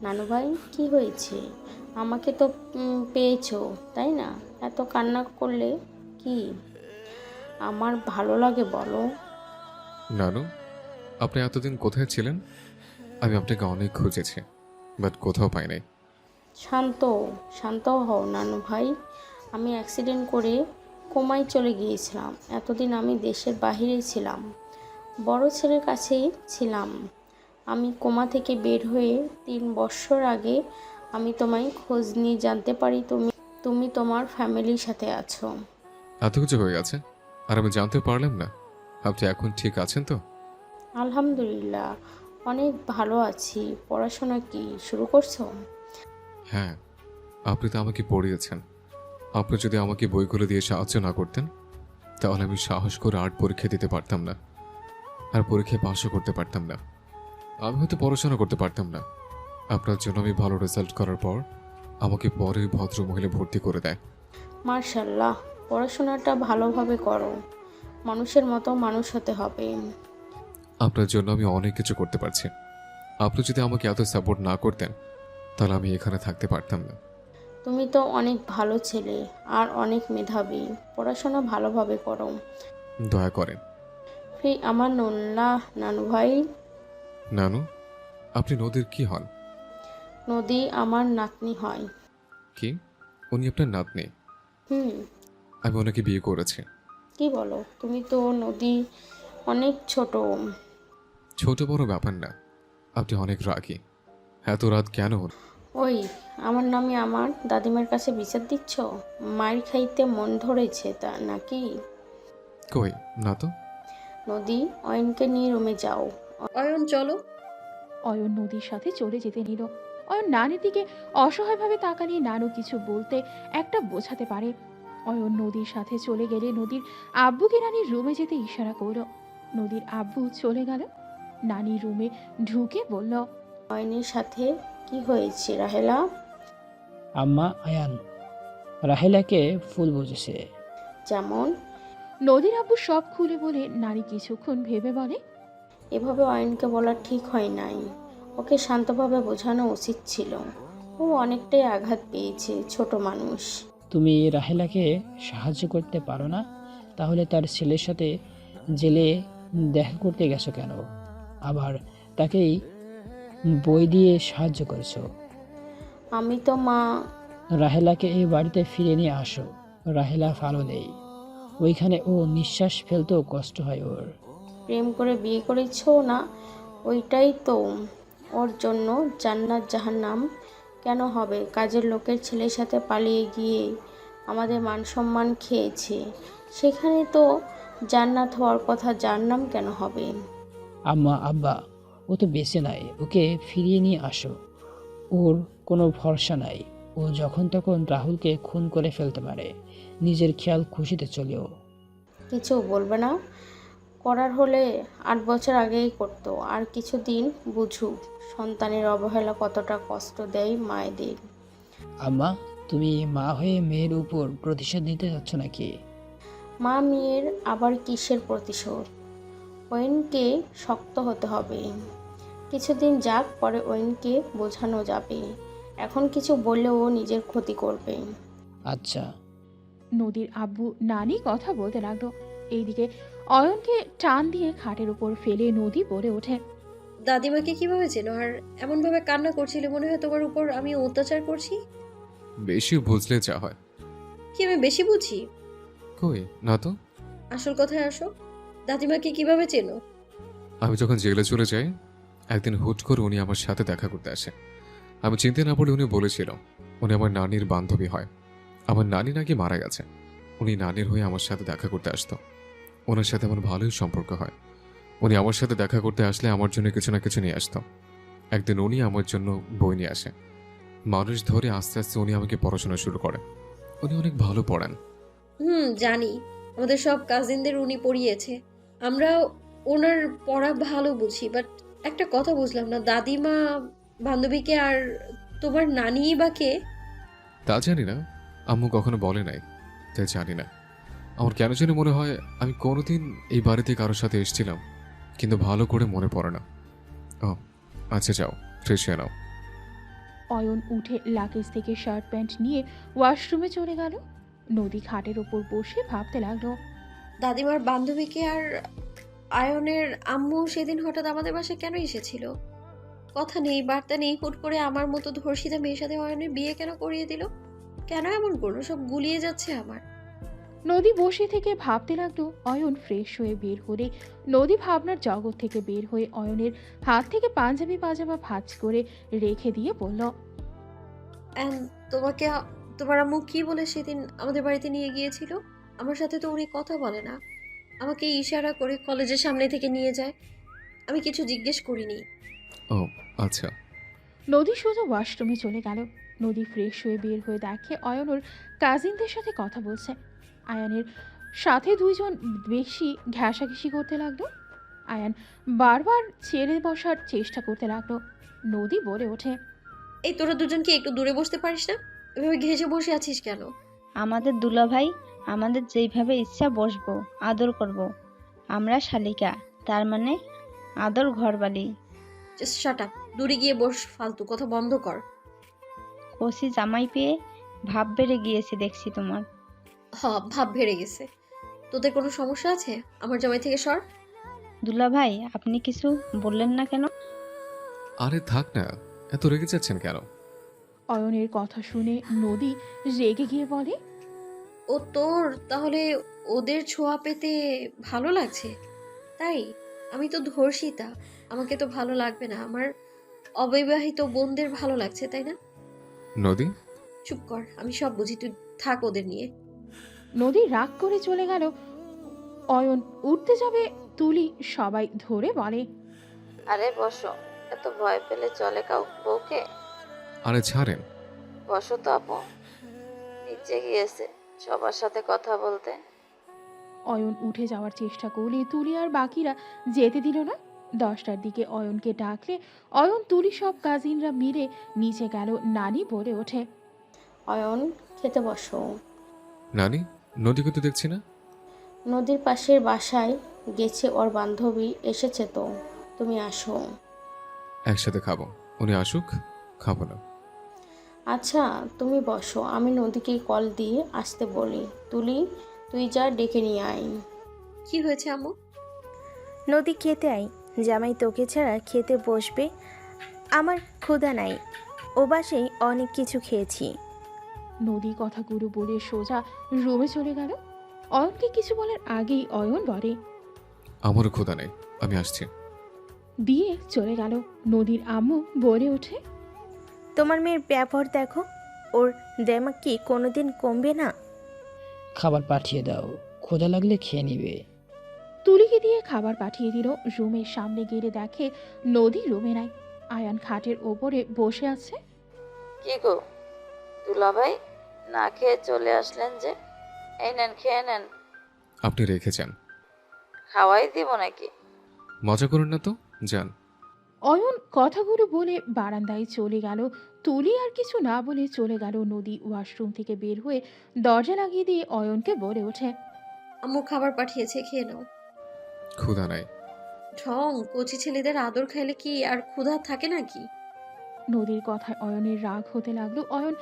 নানু ভাই কি হয়েছে? আমাকে তো পেয়েছো তাই না? এত কান্না করলে কি আমার ভালো লাগে বলো? নানু, আপনি এতদিন কোথায় ছিলেন? আমি আপনাকে অনেক খুঁজেছি, বাট কোথাও পাই নাই। শান্ত শান্ত হও নানু ভাই, আমি অ্যাক্সিডেন্ট করে কোমায় চলে গিয়েছিলাম। এতদিন আমি দেশের বাইরে ছিলাম, বড় ছেলের কাছেই ছিলাম। আমি কোমা থেকে বের হয়ে 3 বছর আগে আমি তোমায় খোঁজ নিয়ে জানতে পারি তুমি তোমার ফ্যামিলির সাথে আছো। এত কিছু হয়ে গেছে আর আমি জানতে পারলাম না। আপনি এখন ঠিক আছেন তো? আলহামদুলিল্লাহ, অনেক ভালো আছি। পড়াশোনা কি শুরু করছো? হ্যাঁ, আপনি তো আমাকে পড়িয়েছেন। আপনি যদি আমাকে বইগুলো দিয়ে সাহায্য না করতেন তাহলে আমি সাহস করে আর্ট পরীক্ষা দিতে পারতাম না, আর পরীক্ষায় পাশও করতে পারতাম না। আমি হয়তো পড়াশোনা করতে পারতাম না। আপনার জন্য আমি ভালো রেজাল্ট করার পর আমাকে পরে ভদ্র মহিলা ভর্তি করে দেয়। মার্শাল্লাহ, পড়াশোনাটা ভালোভাবে করো, মানুষের মতো মানুষ হতে হবে। আপনার জন্য আমি অনেক কিছু করতে পারছি। আপনি যদি আমাকে এত সাপোর্ট না করতেন তাহলে আমি এখানে থাকতে পারতাম না। তুমি তো অনেক ভালো ছেলে আর অনেক মেধাবী, পড়াশোনা ভালোভাবে করো। দয়া করেন। আমার নন্লা নানু ভাই। নানু, আপনি নদীর কি হন? নদী আমার নাতনি হয়। কি? উনি আপনার নাতনি? হুম। আমি ওনাকে বিয়ে করেছি। কি বলো? তুমি তো নদী অনেক ছোট। ছোট বড় ব্যাপার না, আপনি অনেক রাগী। এত রাত কেন? ওই আমার নামে আমার দাদিমার কাছে বিচার দিচ্ছ? মায়ের খাইতে মন ধরেছে তা নাকি? কই না তো। নদী, অয়নকে নিয়ে রুমে যাও। অয়ন চলো। অয়ন নদীর সাথে চলে যেতে নিল। অয়ন নানির দিকে অসহায়ভাবে তাকালে নানু কিছু বলতে একটা বোঝাতে পারে। অয়ন নদীর সাথে চলে গেলে নদীর আব্বুকে নানির রুমে যেতে ইশারা করলো। নদীর আব্বু চলে গেল। নানি রুমে ঢুকে বলল, অয়নের সাথে কি হয়েছে রাহেলা? আম্মা আয়ান রাহেলাকে ফুল বুঝেছে। যেমন? নদীর আব্বু সব খুলে বলে নানি কিছুক্ষণ ভেবে বলে, এভাবে অয়নকে বলা ঠিক হয় নাই, ওকে শান্তভাবে বোঝানো উচিত ছিল। ও অনেকটাই আঘাত পেয়েছে, ছোট মানুষ। তুমি রাহেলাকে সাহায্য করতে পারো না? তাহলে তার ছেলের সাথে জেলে দেখা করতে গেছো কেন? আবার তাকেই বই দিয়ে সাহায্য করেছো। আমি তো মা। রাহেলাকে এই বাড়িতে ফিরে নিয়ে আসো। রাহেলা ভালো নেই, ওইখানে ও নিঃশ্বাস ফেলতেও কষ্ট হয় ওর। প্রেম করে বিয়ে করেছো না? ওইটাই তো ওর জন্য জান্নাত জাহান্নাম কেন হবে? কাজের লোকের ছেলের সাথে পালিয়ে গিয়ে আমাদের মান সম্মান খেয়েছে, সেখানে তো জান্নাত হওয়ার কথা, জাহান্নাম কেন হবে? আম্মা আব্বা, ও তো বেঁচে নাই, ওকে ফিরিয়ে নিয়ে আসো। ওর কোনো ভরসা নাই, ও যখন তখন রাহুলকে খুন করে ফেলতে পারে। নিজের খেয়াল খুশিতে চলেও। কিছু বলবে না? করার হলে 8 বছর আগেই করতো। আর কিছুদিন বুঝুক সন্তানের অবহেলা কতটা কষ্ট দেয় মায়েদের। আম্মা, তুমি মা হয়ে মেয়ের উপর প্রতিশোধ নিতে যাচ্ছ নাকি? মা মেয়ের আবার কিসের প্রতিশোধ? ওয়েনকে শক্ত হতে হবে, কিছুদিন যাক, পরে ওয়েনকে বোঝানো যাবে। এখন কিছু বললে ও নিজের ক্ষতি করবে। আচ্ছা। নদীর আব্বু নানি কথা বলতে লাগলো। এইদিকে অয়নকে টান দিয়ে খাটের উপর ফেলে নদী বলে ওঠে, দাদিমাকে কিভাবে চেনো আর এমনভাবে কান্না করছিলে মনে হয় তোমার উপর আমি অত্যাচার করছি? বেশি বুঝলে যা হয়। কি আমি বেশি বুঝি? কই না তো। আসল কথায় আসো, দাদিমাকে কিভাবে চেনো? আমি যখন জেলে চলে যাই, একদিন হুট করে উনি আমার সাথে দেখা করতে আসে। আমি চিনতে না পারলে উনি বলেছিল উনি আমার নানির বান্ধবী হয়। আমার নানি নাকি মারা গেছে। উনি নানির হয়ে আমার সাথে দেখা করতে আসতো। ওনার সাথে আমার ভালোই সম্পর্ক হয়। উনি আমার সাথে দেখা করতে আসলে আমার জন্য কিছু না কিছু নিয়ে আসতো। একদিন উনি আমার জন্য বই নিয়ে আসে। মানুষ ধরে আস্তে আস্তে উনি আমাকে পড়াশোনা শুরু করে। উনি অনেক ভালো পড়ান। জানি, আমাদের সব কাজিনদের উনি পড়িয়েছে। আমরা ওনার পড়া ভালো বুঝি, বাট একটা কথা বুঝলাম না, দাদিমা বান্ধবীকে আর তোমার নানি বা কে? তা জানি না, আম্মু কখনো বলে নাই, তাই জানি না। আমার কেন জানি মনে হয় আমি কোনোদিন এই বাড়িতে কারোর সাথে এসেছিলাম, কিন্তু ভালো করে মনে পড়ে না। ও আচ্ছা, যাও ফ্রেশ হয়ে নাও। অয়ন উঠে লাগেজ থেকে শার্ট প্যান্ট নিয়ে ওয়াশরুমে চলে গেল। নদী খাটের ওপর বসে ভাবতে লাগলো, দাদিমার বান্ধবীকে আর আয়নের আম্মু সেদিন হঠাৎ আমাদের বাসায় কেন এসেছিল? কথা নেই বার্তা নেই, হুট করে আমার মতো ধর্ষিতা মেয়ের সাথে অয়নের বিয়ে কেন করিয়ে দিল? কেন এমন করলো? সব গুলিয়ে যাচ্ছে আমার। নদী বসে থেকে ভাবতে লাগলো। অয়ন ফ্রেশ হয়ে বের হলে নদী ভাবনার জগৎ থেকে বের হয়ে অয়নের হাত থেকে পাঞ্জাবি পাজামা ভাঁজ করে রেখে দিয়ে বলল, তোমাকে তোমার আম্মু কি বলে সেদিন আমাদের বাড়িতে নিয়ে গিয়েছিল? আমার সাথে তো উনি কথা বলে না, আমাকে ইশারা করে কলেজের সামনে থেকে নিয়ে যায়। আমি কিছু জিজ্ঞেস করিনি। ও আচ্ছা। নদী সোজা ওয়াশরুমে চলে গেল। নদী ফ্রেশ হয়ে বের হয়ে দেখে অয়ন ওর কাজিনদের সাথে কথা বলছে। আয়ানের সাথে দুইজন বেশি ঘেঁষাঘেঁষি করতে লাগলো। আয়ান বারবার ছেড়ে বসার চেষ্টা করতে লাগলো। নদী বলে ওঠে, এই তোরা দুজন কি একটু দূরে বসতে পারিস না? এভাবে ঘেঁষে বসে আছিস কেন? আমাদের দুলাভাই, আমাদের যেইভাবে ইচ্ছা বসবো, আদর করব। আমরা শালিকা, তার মানে আদর ঘরবালি। জাস্ট শাট আপ, দূরে গিয়ে বস, ফালতু কথা বন্ধ কর। কষি জামাই পেয়ে ভাব বেড়ে গিয়েছে দেখছি তোমার। ভাব ভেড়ে গেছে। তোদের কোনো সমস্যা আছে? আমার জামাই থেকে সর। দুলাভাই, আপনি কিছু বললেন না কেন? আরে থাক না, এত রেগে যাচ্ছেন কেন? অয়নের কথা শুনে নদী রেগে গিয়ে বলে, ও তোর তাহলে ওদের ছোঁয়া পেতে ভালো লাগছে, তাই? আমি তো ধর্ষিতা, আমাকে তো ভালো লাগবে না। আমার অবিবাহিত বোনদের ভালো লাগছে, তাই না? নদী চুপ কর, আমি সব বুঝি, তুই থাক ওদের নিয়ে। নদী রাগ করে চলে গেল। অয়ন উঠতে যাবে, তুলি সবাই ধরে বলে, আরে বসো, এত ভয় পেলে চলে কাউ বউকে? আরে ছাড়েন। বসো তো আপু, নিচে গিয়েছে সবার সাথে কথা বলতে। অয়ন উঠে যাওয়ার চেষ্টা করলে তুলি আর বাকিরা যেতে দিল না। 10টার দিকে অয়নকে ডাকলে অয়ন তুলি সব কাজিনরা মিলে নিচে গেল। নানি বলে ওঠে, অয়ন, খেতে বসো। নানি, নদীকে তো দেখছি না। নদীর পাশের বাসায় গেছে, ওর বান্ধবী এসেছে তো, তুমি আসো। একসাথে খাবো, উনি আসুক, খাবো না। আচ্ছা তুমি বসো, আমি নদীকে কল দিয়ে আসতে বলি। তুলি, তুই যা ডেকে নিয়ে আয়। কি হয়েছে আম্মু? নদী খেতে আই, জামাই তোকে ছাড়া খেতে বসবে? আমার ক্ষুধা নাই, ও বাসেই অনেক কিছু খেয়েছি। নদী কথাগুলো বলে সোজা রুমে চলে গেল। অয়নকে কিছু বলার আগেই অয়ন বলে, আমারও ক্ষুধা নেই, আমি আসছি। দিয়ে চলে গেল। নদীর আম্মু বলে ওঠে, তোমার মেয়ের ব্যবহার দেখো, ওর দেমাগ কি কোনোদিন কমবে না? খাবার পাঠিয়ে দাও, ক্ষুধা লাগলে খেয়ে নিবে। তুলিকে দিয়ে খাবার পাঠিয়ে দিল। রুমের সামনে গেলে দেখে নদী রুমে নাই। আয়ান খাটের ওপরে বসে আছে। কি গো দুলাভাই, না খেয়ে চলে আসলেন যে? এই নেন, খেয়ে নেন। আপনি রেখে যান। খাওয়াই দিব নাকি? মজা করুন না তো, যান। অয়ন কথাগুলো বলে বারান্দায় চলে গেল। তুলি আর কিছু না বলে চলে গেল। নদী ওয়াশরুম থেকে বের হয়ে দরজা লাগিয়ে দিয়ে অয়নকে বলে ওঠে, আম্মু খাবার পাঠিয়েছে, খেয়ে নাও। ক্ষুধা নাই। ঢং, কচি ছেলেদের আদর খাইলে কি আর ক্ষুধা থাকে নাকি? নদীর কথায় অয়নের রাগ হতে লাগলো। অয়ন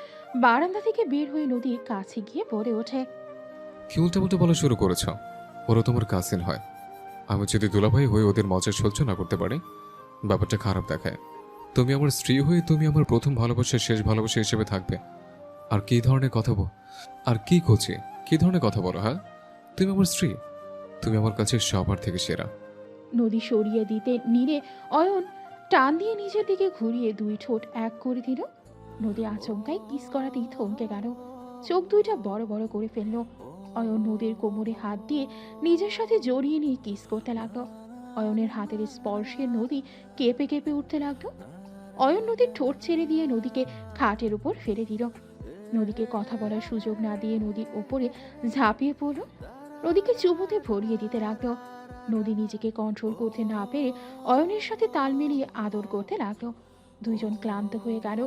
বারান্দা থেকে বের হয়ে নদীর কাছে গিয়ে বলে ওঠে, কি উল্টাপাল্টা বলা শুরু করেছ? ওরা তোমার কাজিন হয়। আমি যদি দুলাভাই হয়ে ওদের মজা সহ্য না করতে পারি, ব্যাপারটা খারাপ দেখায়। তুমি আমার স্ত্রী হয়ে তুমি আমার প্রথম ভালোবাসার শেষ ভালোবাসা হিসেবে থাকবে। আর কি ধরনের কথা আর কি খোঁজে, কি ধরনের কথা বলো? হ্যাঁ, তুমি আমার স্ত্রী, তুমি আমার কাছে সবার থেকে সেরা। নদী সরিয়ে দিতে নিলে অয়ন টান দিয়ে নিজের দিকে ঘুরিয়ে দুই ঠোঁট এক করে দিল। নদী আচমকাই কিস করাতেই থমকে গেল, চোখ দুইটা বড় বড় করে ফেলল। অয়ন নদীর কোমরে হাত দিয়ে নিজের সাথে জড়িয়ে নিয়ে কিস করতে লাগলো। অয়নের হাতের স্পর্শে নদী কেঁপে কেঁপে উঠতে লাগলো। অয়ন নদীর ঠোঁট ছেড়ে দিয়ে নদীকে খাটের উপর ফেলে দিল। নদীকে কথা বলার সুযোগ না দিয়ে নদীর ওপরে ঝাঁপিয়ে পড়ল, নদীকে চুমুতে ভরিয়ে দিতে লাগলো। নদী নিজেকে কন্ট্রোল করতে না পেরে অয়নের সাথে তাল মিলিয়ে আদর করতে লাগলো। দুইজন ক্লান্ত হয়ে গেল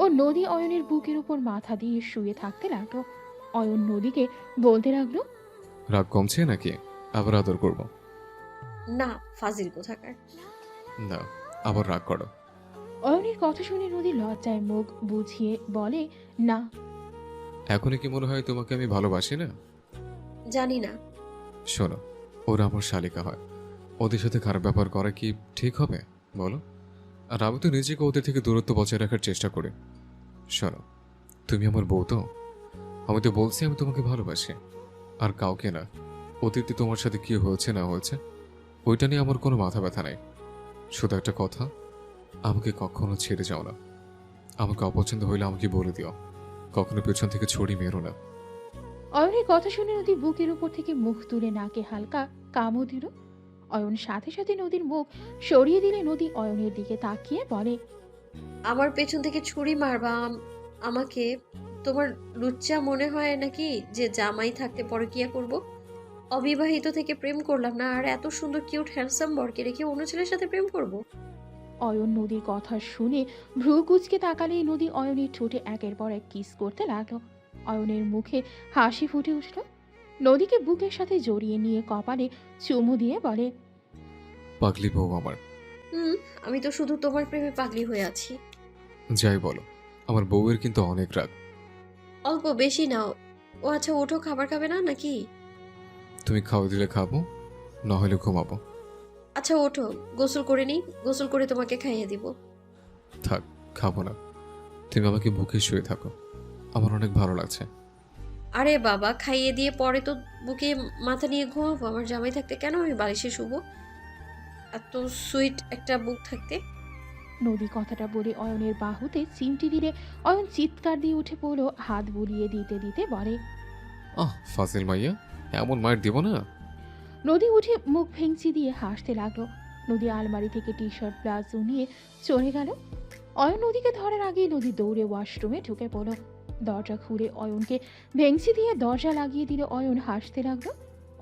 ও নদী অয়নের বুকের উপর মাথা দিয়ে শুয়ে থাকতে লাগলো। অয়ন নদীকে বলতে লাগলো, রাগ কমছে নাকি? আবার আদর করব? না, ফাজিল কোথাকার। না, আবার রাগ করো? অয়নের কথা শুনে নদী লজ্জায় মুখ বুঝিয়ে বলে, না। এখনই কি মনে হয় তোমাকে আমি ভালোবাসি না? জানি না। শোনো, ওরা আমার শালিকা হয়, ওদের সাথে খারাপ ব্যবহার করা কি ঠিক হবে বলো? আর আমি তো নিজেকে ওদের থেকে দূরত্ব বজায় রাখার চেষ্টা করি। শোনো, তুমি আমার বউ তো, আমি তো বলছি আমি তোমাকে ভালোবাসি, আর কাউকে না। অতীতে তোমার সাথে কি হয়েছে না হয়েছে ওইটা নিয়ে আমার কোনো মাথা ব্যথা নাই। শুধু একটা কথা, আমাকে কখনো ছেড়ে যাও না। আমাকে অপছন্দ হইলে আমাকে বলে দিও, কখনো পেছন থেকে ছড়ি মেরো না। অয়নের কথা শুনে নদী বুকের উপর থেকে মুখ তুলে নাকে হালকা কামড় দিল। অয়ন সাথে সাথে নদীর মুখ সরিয়ে দিলে নদী অয়নের দিকে তাকিয়ে বলে, আমার পেছন থেকে ছুরি মারবা আমাকে? তোমার লুচ্চা মনে হয় নাকি যে জামাই থাকতে পরকিয়া করব? অবিবাহিত থেকে প্রেম করলাম না, আর এত সুন্দর কিউট হ্যান্ডসাম বরকে রেখে অন্য ছেলের সাথে প্রেম করব? অয়ন নদীর কথা শুনে ভ্রু কুচকে তাকালেই নদী অয়নের ঠোঁটে একের পর এক কিস করতে লাগলো। অয়নের মুখে হাসি ফুটে উঠল। নদীকে বুকের সাথে জড়িয়ে নিয়ে কপালে চুমু দিয়ে বলে, পাগলি বউ আমার। আমি তো শুধু তোমার প্রেমে পাগলি হয়ে আছি। যাই বলো, আমার বউয়ের কিন্তু অনেক রাগ। অল্প বেশি নাও। ও আচ্ছা, ওঠো, খাবার খাবে না নাকি? তুমি খাওয়া দিলে খাবো, না হলে ঘুমাবো। আচ্ছা ওঠো, গোসল করে নিই, গোসল করে তোমাকে খাইয়ে দিব। থাক, খাবো না। তুমি আমাকে বুকে শুয়ে থাকো, আমার অনেক ভালো লাগছে। আরে বাবা, খাইয়ে দিয়ে পরে তো বুকে মাথা নিয়ে ঘুমাবো। আমার জামাই থাকতে কেন আমি বালিশে শুবো? এত সুইট একটা বুক থাকতে। নদী কথাটা বলে অয়নের বাহুতে চিমটি দিলে অয়ন চিৎকার দিয়ে উঠে পড়লো, হাত বুলিয়ে দিতে দিতে বলে, ফাজিল মাইয়া, এমন মায়ের দিব না। নদী উঠে মুখ ভেঙচি দিয়ে হাসতে লাগলো। নদী আলমারি থেকে টি শার্ট প্লাজো নিয়ে চলে গেল। অয়ন নদীকে ধরার আগেই নদী দৌড়ে ওয়াশরুমে ঢুকে পড়ল। দরজা খুলে অয়নকে ভেঙচি দিয়ে দরজা লাগিয়ে দিলে অয়ন হাসতে লাগলো।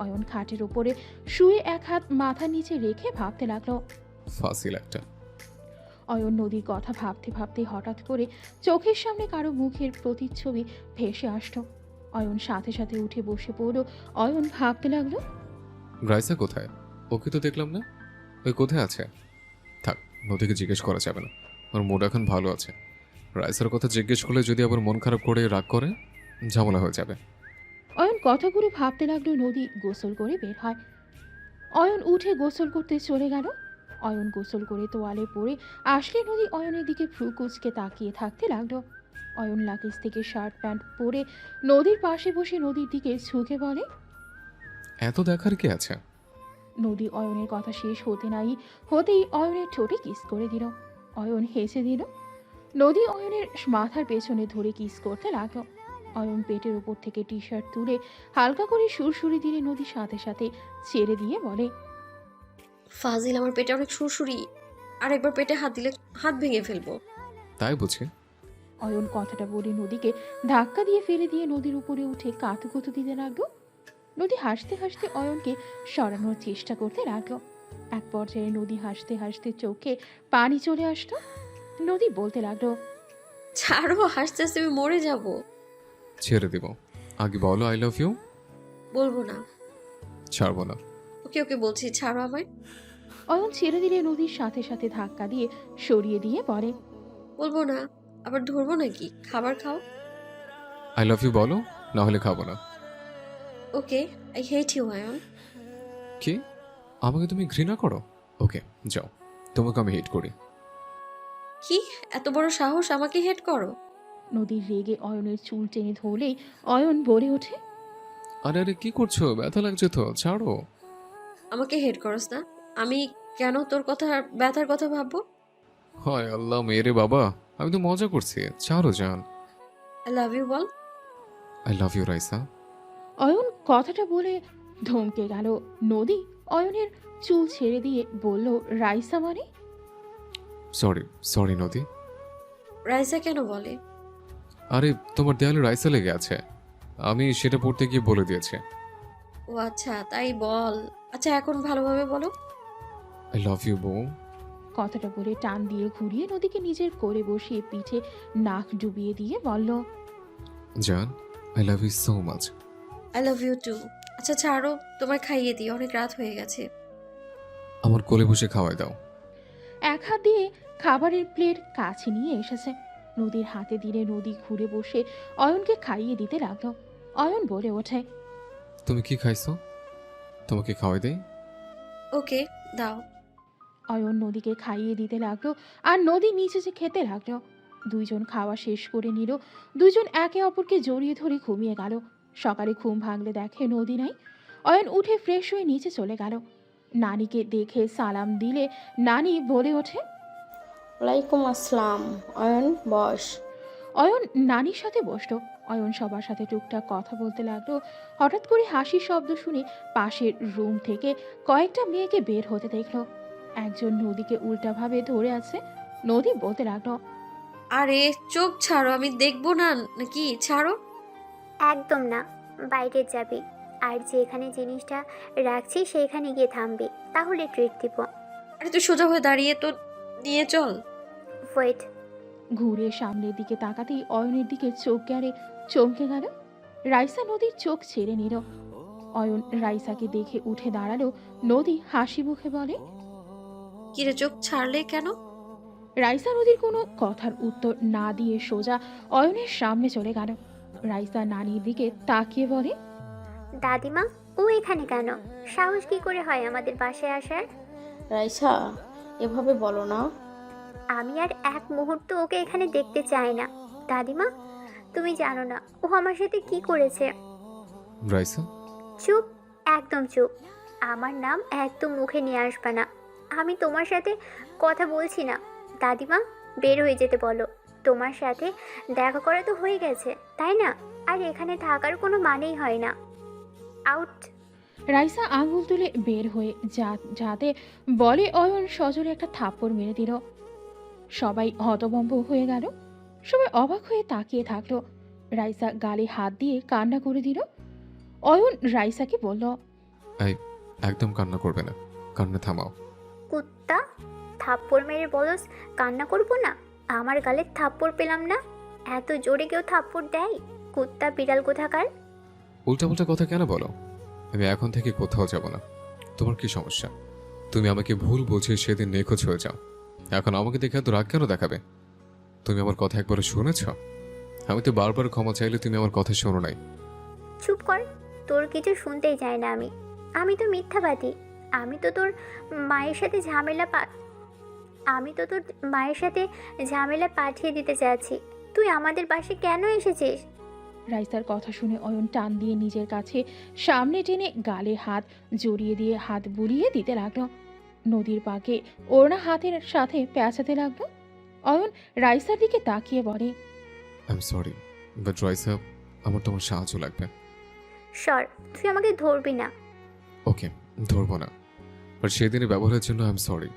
অয়ন খাটের ওপরে শুয়ে এক হাত মাথার নিচে রেখে ভাবতে লাগলো। ফাজিল একটা। অয়ন নদীর কথা ভাবতে ভাবতে হঠাৎ করে চোখের সামনে কারো মুখের প্রতিচ্ছবি ভেসে আসলো। অয়ন সাথে সাথে উঠে বসে পড়ল। অয়ন ভাবতে লাগলো, রাইসা কোথায়? ওকে তো দেখলাম না। ওই কোথায় আছে? থাক, নদীকে জিজ্ঞেস করা যাবে না, ওর মুড এখন ভালো আছে। রাইসার কথা জিজ্ঞেস করলে যদি আবার মন খারাপ করে রাগ করে, ঝামেলা হয়ে যাবে। অয়ন কথাগুলো ভাবতে লাগলো। নদী গোসল করে বের হয়। অয়ন উঠে গোসল করতে চলে গেল। অয়ন গোসল করে তোয়ালে পরে আসলে নদী অয়নের দিকে ভ্রু কুচকে তাকিয়ে থাকতে লাগলো। অয়ন লাগেজ থেকে শার্ট প্যান্ট পরে নদীর পাশে বসে নদীর দিকে ঝুঁকে বলে, এত দেখার কি আছে? নদী অয়নের কথা শেষ হতেই অয়নের ঠোঁটে কিস করে দিল। অয়ন হেসে দিল। নদী অয়নের মাথার পেছনে ধরে কিস করতে লাগলো। অয়ন পেটের উপর থেকে টি শার্ট তুলে হালকা করে সুরসুরি দিলে নদীর সাথে সাথে ছেড়ে দিয়ে বলে, ফাজিল, আমার পেটে অনেক সুরসুরি, আর একবার পেটে হাত দিলে হাত ভেঙে ফেলবো। তাই বুঝি? অয়ন কথাটা বলে নদীকে ধাক্কা দিয়ে ফেলে দিয়ে নদীর উপরে উঠে কাতুকুতু দিতে লাগলো। নদী হাসতে হাসতে অয়নকে সরানোর চেষ্টা করতে লাগলো। এক পর্যায়ে নদী হাসতে হাসতে চোখে পানি চলে আসলো। নদী বলতে লাগলো, ছাড়ো, হাসতে হাসতে আমি মরে যাব। ছেড়ে দিব, আগে বলো আই লাভ ইউ। বলবো না। ছাড়বো না। ওকে ওকে বলছি, ছাড়ো আমায়। অয়ন ছেড়ে দিলে নদীর সাথে সাথে ধাক্কা দিয়ে সরিয়ে দিয়ে বলে, বলবো না, আবার ধরবো নাকি? খাবার খাও। আই লাভ ইউ বলো, না হলে খাবো না। ওকে, আই হেট ইউ আয়ন। কি? আমাকে তুমি ঘৃণা করো? ওকে, যাও, তোমাকে আমি হেট করি। কি এত বড় সাহস আমাকে হেট করো? নদীর রেগে অয়নের চুল টেনে ধরলেই অয়ন বলে ওঠে, আরে আরে কি করছো? ব্যথা লাগছে তো, ছাড়ো। আমাকে হেট করস না? আমি কেন তোর কথা ব্যথার কথা ভাববো? হায় আল্লাহ, মেরে বাবা, আমি তো মজা করছি, ছাড়ো জান। আই লাভ ইউ বল। I love you Raisa. Ayan কথাটা বলে ধমকে গেল। নদী অয়নের চুল ছেড়ে দিয়ে বলল, রাইসা মানে? সরি সরি নদী। রাইসা কেন বলে? আরে তোমার দেয়ালে রাইসা লেগে আছে, আমি সেটা পড়তে গিয়ে বলে দিয়েছি। ও আচ্ছা, তাই বল। আচ্ছা এখন ভালোভাবে বলো। আই লাভ ইউ বউ। কথাটা বলে টান দিয়ে ঘুরিয়ে নদীকে নিজের কোলে বসিয়ে পিঠে নাক ডুবিয়ে দিয়ে বলল, জান, I love you so much. I love you too. আচ্ছা ছাড়ো, তোমার খাইয়ে দিই, অনেক রাত হয়ে গেছে। আমার কোলে বসে খাওয়াই দাও। এক হাত দিয়ে খাবারের প্লেট কাছে নিয়ে এসেছে। নদীর হাতে দিলে নদী ঘুরে বসে অয়নকে খাইয়ে দিতে লাগলো। অয়ন বলে ওঠে, তুমি কি খাইছো? তোমাকে খাওয়াই দেই? ওকে, দাও। অয়ন নদীকে খাইয়ে দিতে লাগলো আর নদী নিচে যে খেতে লাগলো। দুইজন খাওয়া শেষ করে নিল। দুইজন একে অপরকে জড়িয়ে ধরে ঘুমিয়ে গেল। সকালে ঘুম ভাঙলে দেখে নদী নাই। অয়ন উঠে ফ্রেশ হয়ে নিচে চলে গেল। নানিকে দেখে সালাম দিলে নানি বলে ওঠে, ওয়ালাইকুম আসসালাম। অয়ন বস। অয়ন নানির সাথে বসলো। অয়ন সবার সাথে টুকটাক কথা বলতে লাগলো। হঠাৎ করে হাসির শব্দ শুনে পাশের রুম থেকে কয়েকটা মেয়েকে বের হতে দেখলো। একজন নদীকে উল্টাভাবে ধরে আছে। নদী বলতে লাগলো, আরে চোখ ছাড়ো, আমি দেখবো না নাকি? ছাড়ো। একদম না, বাইরে যাবি। আর যেখানে জিনিসটা রাখছি সেইখানে গিয়ে থামবি, তাহলে ট্রিট দিব। আরে তুই সোজা হয়ে দাঁড়িয়ে তো নিয়ে চল। ওয়েট। ঘুরে সামনের দিকে তাকাতেই অয়নের দিকে চোখ গেড়ে চমকে গেল। রাইসা নদীর চোখ ছেড়ে নিল। অয়ন রাইসাকে দেখে উঠে দাঁড়ালো। নদী হাসি মুখে বলে, কিরে চোখ ছাড়লে কেন? রাইসা নদীর কোনো কথার উত্তর না দিয়ে সোজা অয়নের সামনে চলে গেল। রাইসা নানির দিকে তাকিয়ে বলে, দাদিমা, ও এখানে কেন? সাহস কি করে হয় আমাদের বাসায় আসার? রাইসা, এভাবে বলো না। আমি আর এক মুহূর্ত ওকে এখানে দেখতে চাই না। দাদিমা, তুমি জানো না ও আমার সাথে কি করেছে। রাইসা। চুপ, একদম চুপ। আমার নাম একদম মুখে নিয়ে আসবে না। আমি তোমার সাথে কথা বলছি না। দাদিমা, বের হয়ে যেতে বলো। তোমার সাথে দেখা করা তো হয়ে গেছে, তাই না? আর এখানে থাকার কোনো মানেই হয় না। আউট। রাইসা আঙুল তুলে বের হয়ে যাতে বলে অয়ন সজোরে একটা থাপ্পড় মেরে দিল। সবাই হতভম্ব হয়ে গেল। সবাই অবাক হয়ে তাকিয়ে থাকলো। রাইসা গালে হাত দিয়ে কান্না করে দিল। অয়ন রাইসাকে বলল, এই একদম কান্না করবে না, কান্না থামাও। কুত্তা, থাপ্পড় মেরে বলস কান্না করবো না? আমার গালে থাপ্পড় পেলাম না? এত জোরে কেউ থাপ্পড় দেয়? কুত্তা বিড়াল কোথাকার। উল্টাপাল্টা কথা কেন বলো? আমি এখন থেকে কোথাও যাব না। তোমার কি সমস্যা? তুমি আমাকে ভুল বুঝিয়ে সেদিন নিখোঁজ হয়ে যাও, এখন আমাকে দেখে এত রাগ কেন দেখাবে? তুমি আমার কথা একবার শুনেছ? আমি তো বারবার ক্ষমা চাইলে তুমি আমার কথা শোনো নাই। চুপ কর, তোর কিছু শুনতেই চাই না আমি। আমি তো মিথ্যাবাদী। আমি তো তোর মায়ের সাথে ঝামেলা পাঠিয়ে দিতে চাচ্ছি। তুই আমাদের বাসায় কেন এসেছিস? রাইসার কথা শুনে অয়ন টান দিয়ে নিজের কাছে সামনে টেনে গালে হাত জড়িয়ে দিয়ে হাত বুলিয়ে দিতে লাগলো। নদীর পাকে ওড়না হাতের সাথে পেঁচাতে লাগলো। অয়ন রাইসার দিকে তাকিয়ে বলে, I am sorry, but Raisa, আমার তোমার সাহায্য লাগবে। সর, তুই আমাকে ধরবি না। ওকে, ধরবো না, বাট সেদিনের ব্যবহারের জন্য আই এম সরি।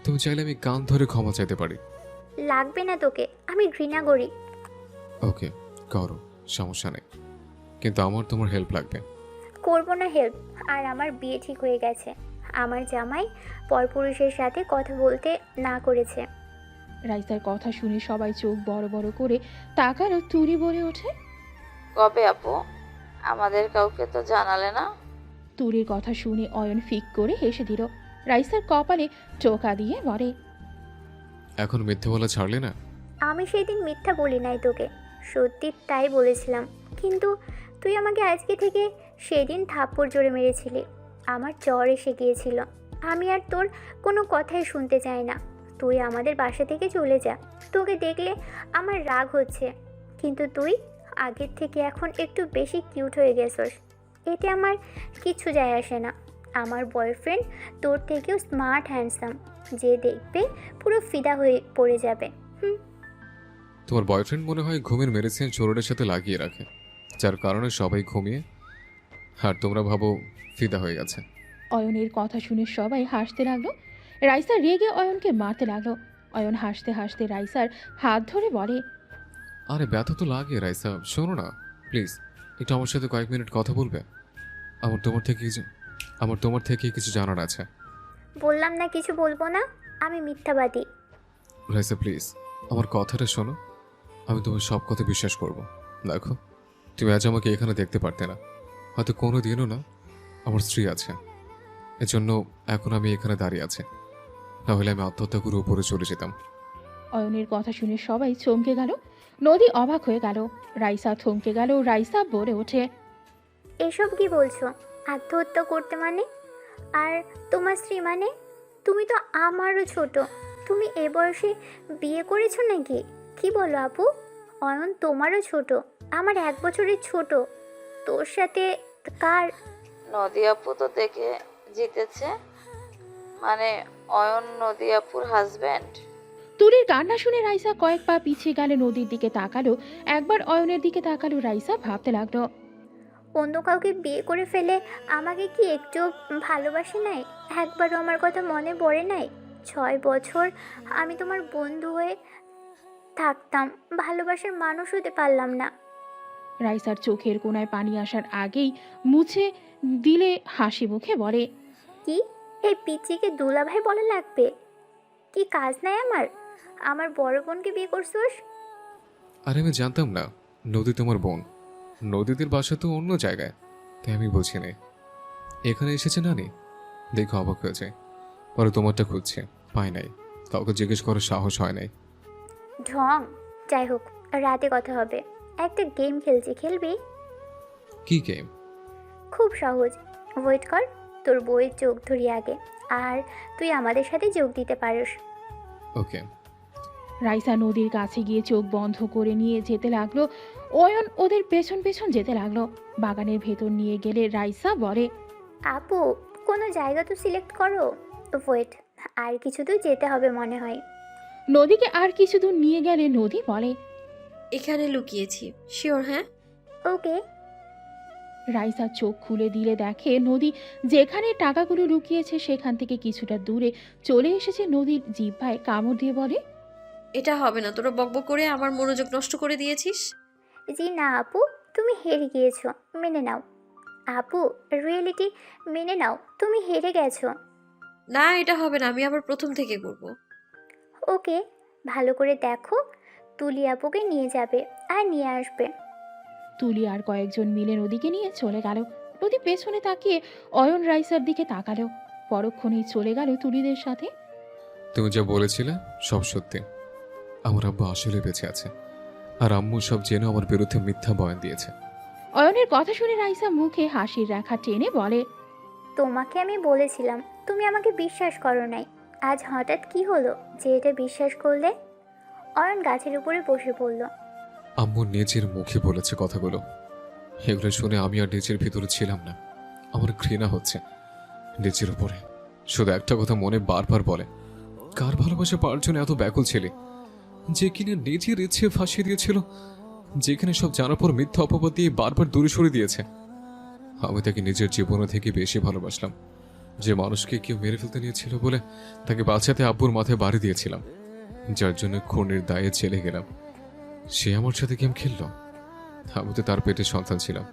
তুমি চাইলে আমি কান ধরে ক্ষমা চাইতে পারি। লাগবে না তোকে, আমি ঘৃণা করি। ওকে, করো, সমস্যা নেই, কিন্তু আমার তোমার হেল্প লাগবে। করবো না হেল্প। আর আমার বিয়ে ঠিক হয়ে গেছে। আমার জামাই পরপুরুষের সাথে কথা বলতে না করেছে। রাইসার কথা শুনে সবাই চোখ বড় বড় করে তাকালো। তুরি বলে ওঠে, কবে আপু? আমাদের কাউকে তো জানালে না। তুরির কথা শুনে অয়ন ফিক করে হেসে দিল। রাইসার কপালে টোকা দিয়ে বলে, এখন মিথ্যে বলা ছাড়লে না? আমি সেদিন মিথ্যা বলি নাই তোকে, সত্যি তাই বলেছিলাম। কিন্তু তুই আমাকে আজকে থেকে সেদিন থাপ্পড় জোরে মেরেছিলি, আমার জ্বর এসে গিয়েছিল। আমি আর তোর কোনো কথাই শুনতে চাই না, তুই আমাদের বাসা থেকে চলে যা। তোকে দেখলে আমার রাগ হচ্ছে, কিন্তু তুই আগের থেকে এখন একটু বেশি কিউট হয়ে গেছস, এতে আমার কিচ্ছু যায় আসে না। আমার বয়ফ্রেন্ড তোর থেকেও স্মার্ট হ্যান্ডসাম, যে দেখবে পুরো ফিদা হয়ে পড়ে যাবে। তোমার বয়ফ্রেন্ড মনে হয় ঘুমের মেডিসিন চোরের সাথে লাগিয়ে রাখে, যার কারণে সবাই ঘুমিয়ে আর তোমরা ভাবো ফিদা হয়ে গেছে। অয়নের কথা শুনে সবাই হাসতে লাগলো। রাইসা রেগে অয়নকে মারতে লাগলো। অয়ন হাসতে হাসতে রাইসার হাত ধরে বলে, আরে ব্যথা তো লাগে রাইসা, শোনো না প্লিজ, একটু আমার সাথে কয়েক মিনিট কথা বলবে? আমার তোমার থেকে কিছু জানার আছে। বললাম না কিছু বলবো না, আমি মিথ্যাবাদী। রাইসা প্লিজ আমার কথাটা শোনো, আমি তোমার সব কথা বিশ্বাস করব। দেখো, তুমি আজ আমাকে এখানে দেখতে পারতে না, হয়তো কোনো দিনও না। আমার স্ত্রী আছে, এজন্য এখন আমি এখানে দাঁড়িয়ে আছি, নাহলে আমি আত্মহত্যা করে উপরে চলে যেতাম। অয়নের কথা শুনে সবাই চমকে গেল। নদী অবাক হয়ে গেল। রাইসা থমকে গেল। রাইসা বলে ওঠে, এসব কি বলছো? আত্মহত্যা করতে মানে? আর তোমার স্ত্রী মানে? তুমি তো আমারও ছোট, তুমি এ বয়সে বিয়ে করেছো নাকি? কি বলো আপু? অয়ন তোমারও ছোট, আমার 1 বছরের ছোট। তোর সাথে কার? নদী আপু তো দেখে জিতেছে, মানে অয়ন নদী আপুর হাজব্যান্ড। তুলির কান্না শুনে রাইসা কয়েক পা পিছিয়ে গেলে, নদীর দিকে তাকালো, একবার অয়নের দিকে তাকালো। রাইসা ভাবতে লাগলো, অন্য কাউকে বিয়ে করে ফেলে আমাকে কি একটু ভালোবাসে নাই? একবারও আমার কথা মনে পড়ে নাই? 6 বছর আমি তোমার বন্ধু হয়ে থাকতাম, ভালোবাসার মানুষ হতে পারলাম না। রাইসার চোখের কোণায় পানি আসার আগেই মুছে দিলে হাসি মুখে বলে, কি এই পিচিকে দুলাভাই বলে লাগবে? কি কাজ নাই আমার? আমার বড় বোনকে বিয়ে করছোস? আরে আমি জানতাম না নদী তোমার বোন। নদীদের বাসা তো অন্য জায়গায়, তাই আমি বুঝি নাই। এখানে এসেছে নানি, দেখো অবাক হয়ে যায়। পরে তোমারটা খুঁজছে, পাই নাই, কাউকে জিজ্ঞেস করার সাহস হয় নাই। ঢং। যাই হোক, রাতে কথা হবে। একটা গেম খেলছি, খেলবি? কি গেম? খুব সহজ, ওয়েট কর, তোর বইয়ের চোখ ধরি আগে, আর তুই আমাদের সাথে যোগ দিতে পারিস। ওকে। রাইসা নদীর কাছে গিয়ে চোখ বন্ধ করে নিয়ে যেতে লাগলো। অয়ন ওদের পেছন পেছন যেতে লাগলো। বাগানের ভেতর নিয়ে গেলে রাইসা বলে, আপু, কোনো জায়গা তো সিলেক্ট করো। ওয়েট, আর কিছু দূর যেতে হবে মনে হয়। নদীকে আর কিছু দূর নিয়ে গেলে নদী বলে, এখানে লুকিয়েছি, শিওর? হ্যাঁ। ওকে। রাইসা চোখ খুলে দিলে দেখে নদী যেখানে টাকাগুলো লুকিয়েছে সেখান থেকে কিছুটা দূরে চলে এসেছে। নদীর জিহ্বায় কামড় দিয়ে বলে, এটা হবে না, তোরা বকবক করে আমার মনোযোগ নষ্ট করে দিয়েছিস। জি না আপু, তুমি হেরে গিয়েছো, মেনে নাও। আপু, রিয়েলিটি মেনে নাও, তুমি হেরে গেছো। না, এটা হবে না, আমি আবার প্রথম থেকে করব। ওকে, ভালো করে দেখো, তুলি আপুকে নিয়ে যাবে আর নিয়ে আসবে। তুলি আর কয়েকজন মিলে নদীকে নিয়ে চলে গেল। নদী পেছনে তাকিয়ে অয়ন রাইসার দিকে তাকালো। পরক্ষণেই চলে গেল তুলিদের সাথে। তুমি যা বলেছিলে সব সত্যি, আমার আব্বু আসলে বেঁচে আছে, আর আম্মু সব জেনে আমার বিরুদ্ধে মিথ্যা বয়ান দিয়েছে। অয়নের কথা শুনে রাইসা মুখে হাসির রেখা টেনে বলে, তোমাকে আমি বলেছিলাম, তুমি আমাকে বিশ্বাস করো নাই। আজ হঠাৎ কি হলো যে এটা বিশ্বাস করলে? অয়ন গাছের উপরে বসে পড়ল। আম্মু নিজের মুখে বলেছে কথাগুলো, এগুলো শুনে আমি আর নিজের ভিতরে ছিলাম না। আমার ঘৃণা হচ্ছে নিজের উপরে। শুধু একটা কথা মনে বারবার বলে, কার ভালোবাসা পাওয়ার জন্য এত ব্যাকুল ছেলে, যে কিনা নিজের ইচ্ছে ফাঁসিয়ে দিয়েছিল, যেখানে সব জানার পর মিথ্যা অপবাদ দিয়ে বারবার দূরে সরে দিয়েছে। আমি তাকে নিজের জীবনে থেকে বেশি ভালোবাসলাম। যে মানুষকে কেউ মেরে ফেলতে নিয়েছিল বলে তাকে বাঁচাতে আব্বুর মাথায় বাড়ি দিয়েছিলাম, যার জন্য খুনের দায়ে জেলে গেলাম। সে আমার সাথে গেম খেললো। আমি তো তার পেটে সন্তান ছিলাম,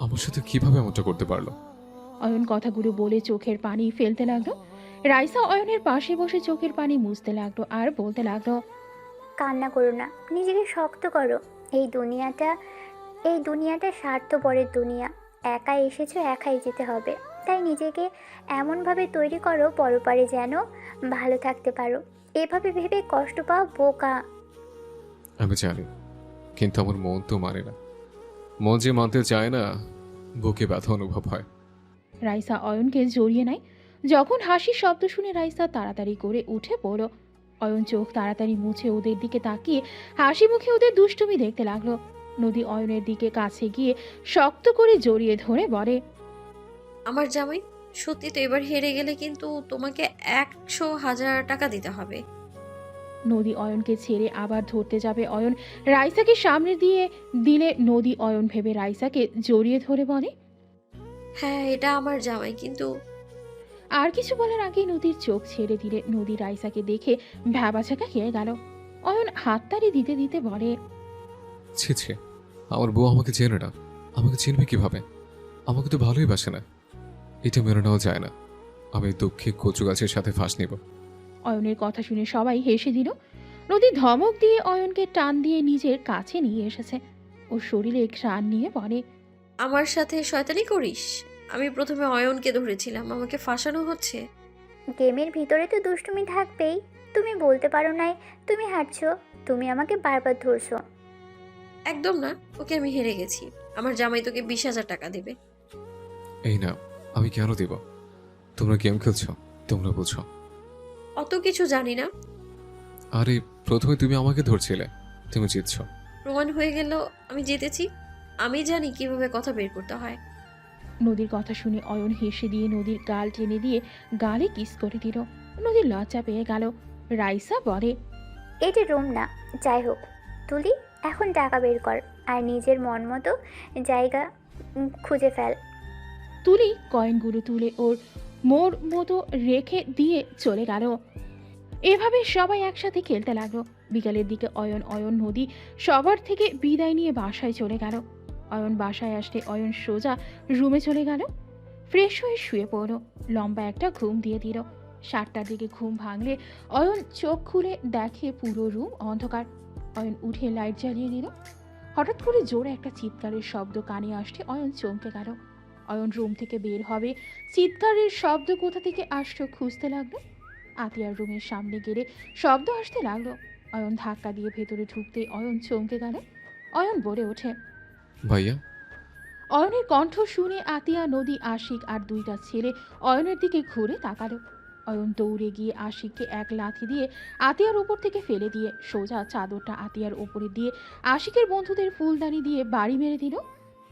আমার সাথে কিভাবে এমনটা করতে পারলো? অয়ন কথাগুলো বলে চোখের পানি ফেলতে লাগলো। রাইসা অয়নের পাশে বসে চোখের পানি মুছতে লাগলো আর বলতে লাগলো, কান্না করো না, নিজেকে শক্ত করো। এই দুনিয়াটা স্বার্থপরের দুনিয়া। একা এসেছো, একাই যেতে হবে। তাই নিজেকে এমনভাবে তৈরি করো পরপারে যেন ভালো থাকতে পারো। এভাবে ভেবে কষ্ট পাওয়া বোকা। আমি জানি, কিন্তু আমার মন তো মানে না। মন যে মানতে চায় না, বুকে ব্যথা অনুভব হয়। রাইসা অয়নকে জড়িয়ে নেয়। যখন হাসির শব্দ শুনে রাইসা তাড়াতাড়ি করে উঠে পড়ল। অয়ন চোখ তাড়াতাড়ি মুছে ওদের দিকে তাকিয়ে হাসি মুখে ওদের দুষ্টুমি দেখতে লাগলো। নদী অয়নের দিকে কাছে গিয়ে শক্ত করে জড়িয়ে ধরে বলে, আমার জামাই, সত্যি তো এবার হেরে গেলে কিন্তু তোমাকে 100,000 টাকা দিতে হবে। নদী অয়নকে ছেড়ে আবার ধরতে যাবে অয়ন রাইসাকে সামনে দিয়ে দিলে নদী অয়ন ভেবে রাইসাকে জড়িয়ে ধরে বলে, হ্যাঁ, এটা আমার জামাই, কিন্তু আর কিছু বলার আগেই নদীর চোখ ছেড়ে দিলে নদী রাইসাকে দেখে ভ্যাবাচাকা খেয়ে গেল। অয়ন হাততালি দিতে দিতে বলে, ছি ছি, আমার বউ আমাকে চেনে না, আমাকে চিনবে কিভাবে? আমাকে তো ভালোই বাসে না, এটা মেনে নেওয়া যায় না। আমি দুঃখে কচু গাছের সাথে ফাঁস নিব। অয়নের কথা শুনে সবাই হেসে দিল। নদী ধমক দিয়ে অয়নকে টান দিয়ে নিজের কাছে নিয়ে এসেছে। ওর শরীরে ঘ্রাণ নিয়ে বলে, আমার সাথে শয়তানি করিস? আমি প্রথমে অয়নকে ধরেছিলাম, আমাকে ফাঁসানো হচ্ছে। গেমের ভিতরে তো দুষ্টুমি থাকবেই। তুমি বলতে পারো নাই তুমি হারছো, তুমি আমাকে বারবার ধরছো। একদম না, ওকে আমি হেরে গেছি। আমার জামাই তোকে 20,000 টাকা দেবে। এই না, আমি কেন দেব? তোমরা গেম খেলছো, তোমরা বুঝো। অত কিছু জানি না। আরে প্রথমে তুমি আমাকে ধরছিলে, তুমি জিতছ। প্রমাণ হয়ে গেল আমি জিতেছি। আমি জানি কিভাবে কথা বের করতে হয়। নদীর কথা শুনে অয়ন হেসে দিয়ে নদীর গাল টেনে দিয়ে গালে কিস করে দিল। নদীর লজ্জা পেয়ে গেল। রাইসা বলে, এটা রুম না, যাই হোক তুলি, এখন টাকা বের কর আর নিজের মন মতো জায়গা খুঁজে ফেল। তুলি কয়েনগুলো তুলে ওর মোর মতো রেখে দিয়ে চলে গেল। এভাবে সবাই একসাথে খেলতে লাগলো। বিকালের দিকে অয়ন নদী সবার থেকে বিদায় নিয়ে বাসায় চলে গেল। অয়ন বাসায় আসলে অয়ন সোজা রুমে চলে গেল। ফ্রেশ হয়ে শুয়ে পড়ল। লম্বা একটা ঘুম দিয়ে দিল। 7টার দিকে ঘুম ভাঙলে অয়ন চোখ খুলে দেখে পুরো রুম অন্ধকার। অয়ন উঠে লাইট জ্বালিয়ে দিল। হঠাৎ করে জোরে একটা চিৎকারের শব্দ কানে আসতে অয়ন চমকে গেল। অয়ন রুম থেকে বের হবে, চিৎকারের শব্দ কোথা থেকে আসলো খুঁজতে লাগলো। আতিয়ার রুমের সামনে গেলে শব্দ আসতে লাগলো। অয়ন ধাক্কা দিয়ে ভেতরে ঢুকতেই অয়ন চমকে গেল। অয়ন বলে ওঠে, ভাইয়া। অয়নের কণ্ঠ শুনে আতিয়া, নদী, আশিক আর 2টা ছেলে অয়নের দিকে ঘুরে তাকালো। অয়ন দৌড়ে গিয়ে আশিককে এক লাথি দিয়ে আতিয়ার উপর থেকে ফেলে দিয়ে সোজা চাদরটা আতিয়ার উপরে দিয়ে আশিকের বন্ধুদের ফুলদানি দিয়ে বাড়ি মেরে দিল।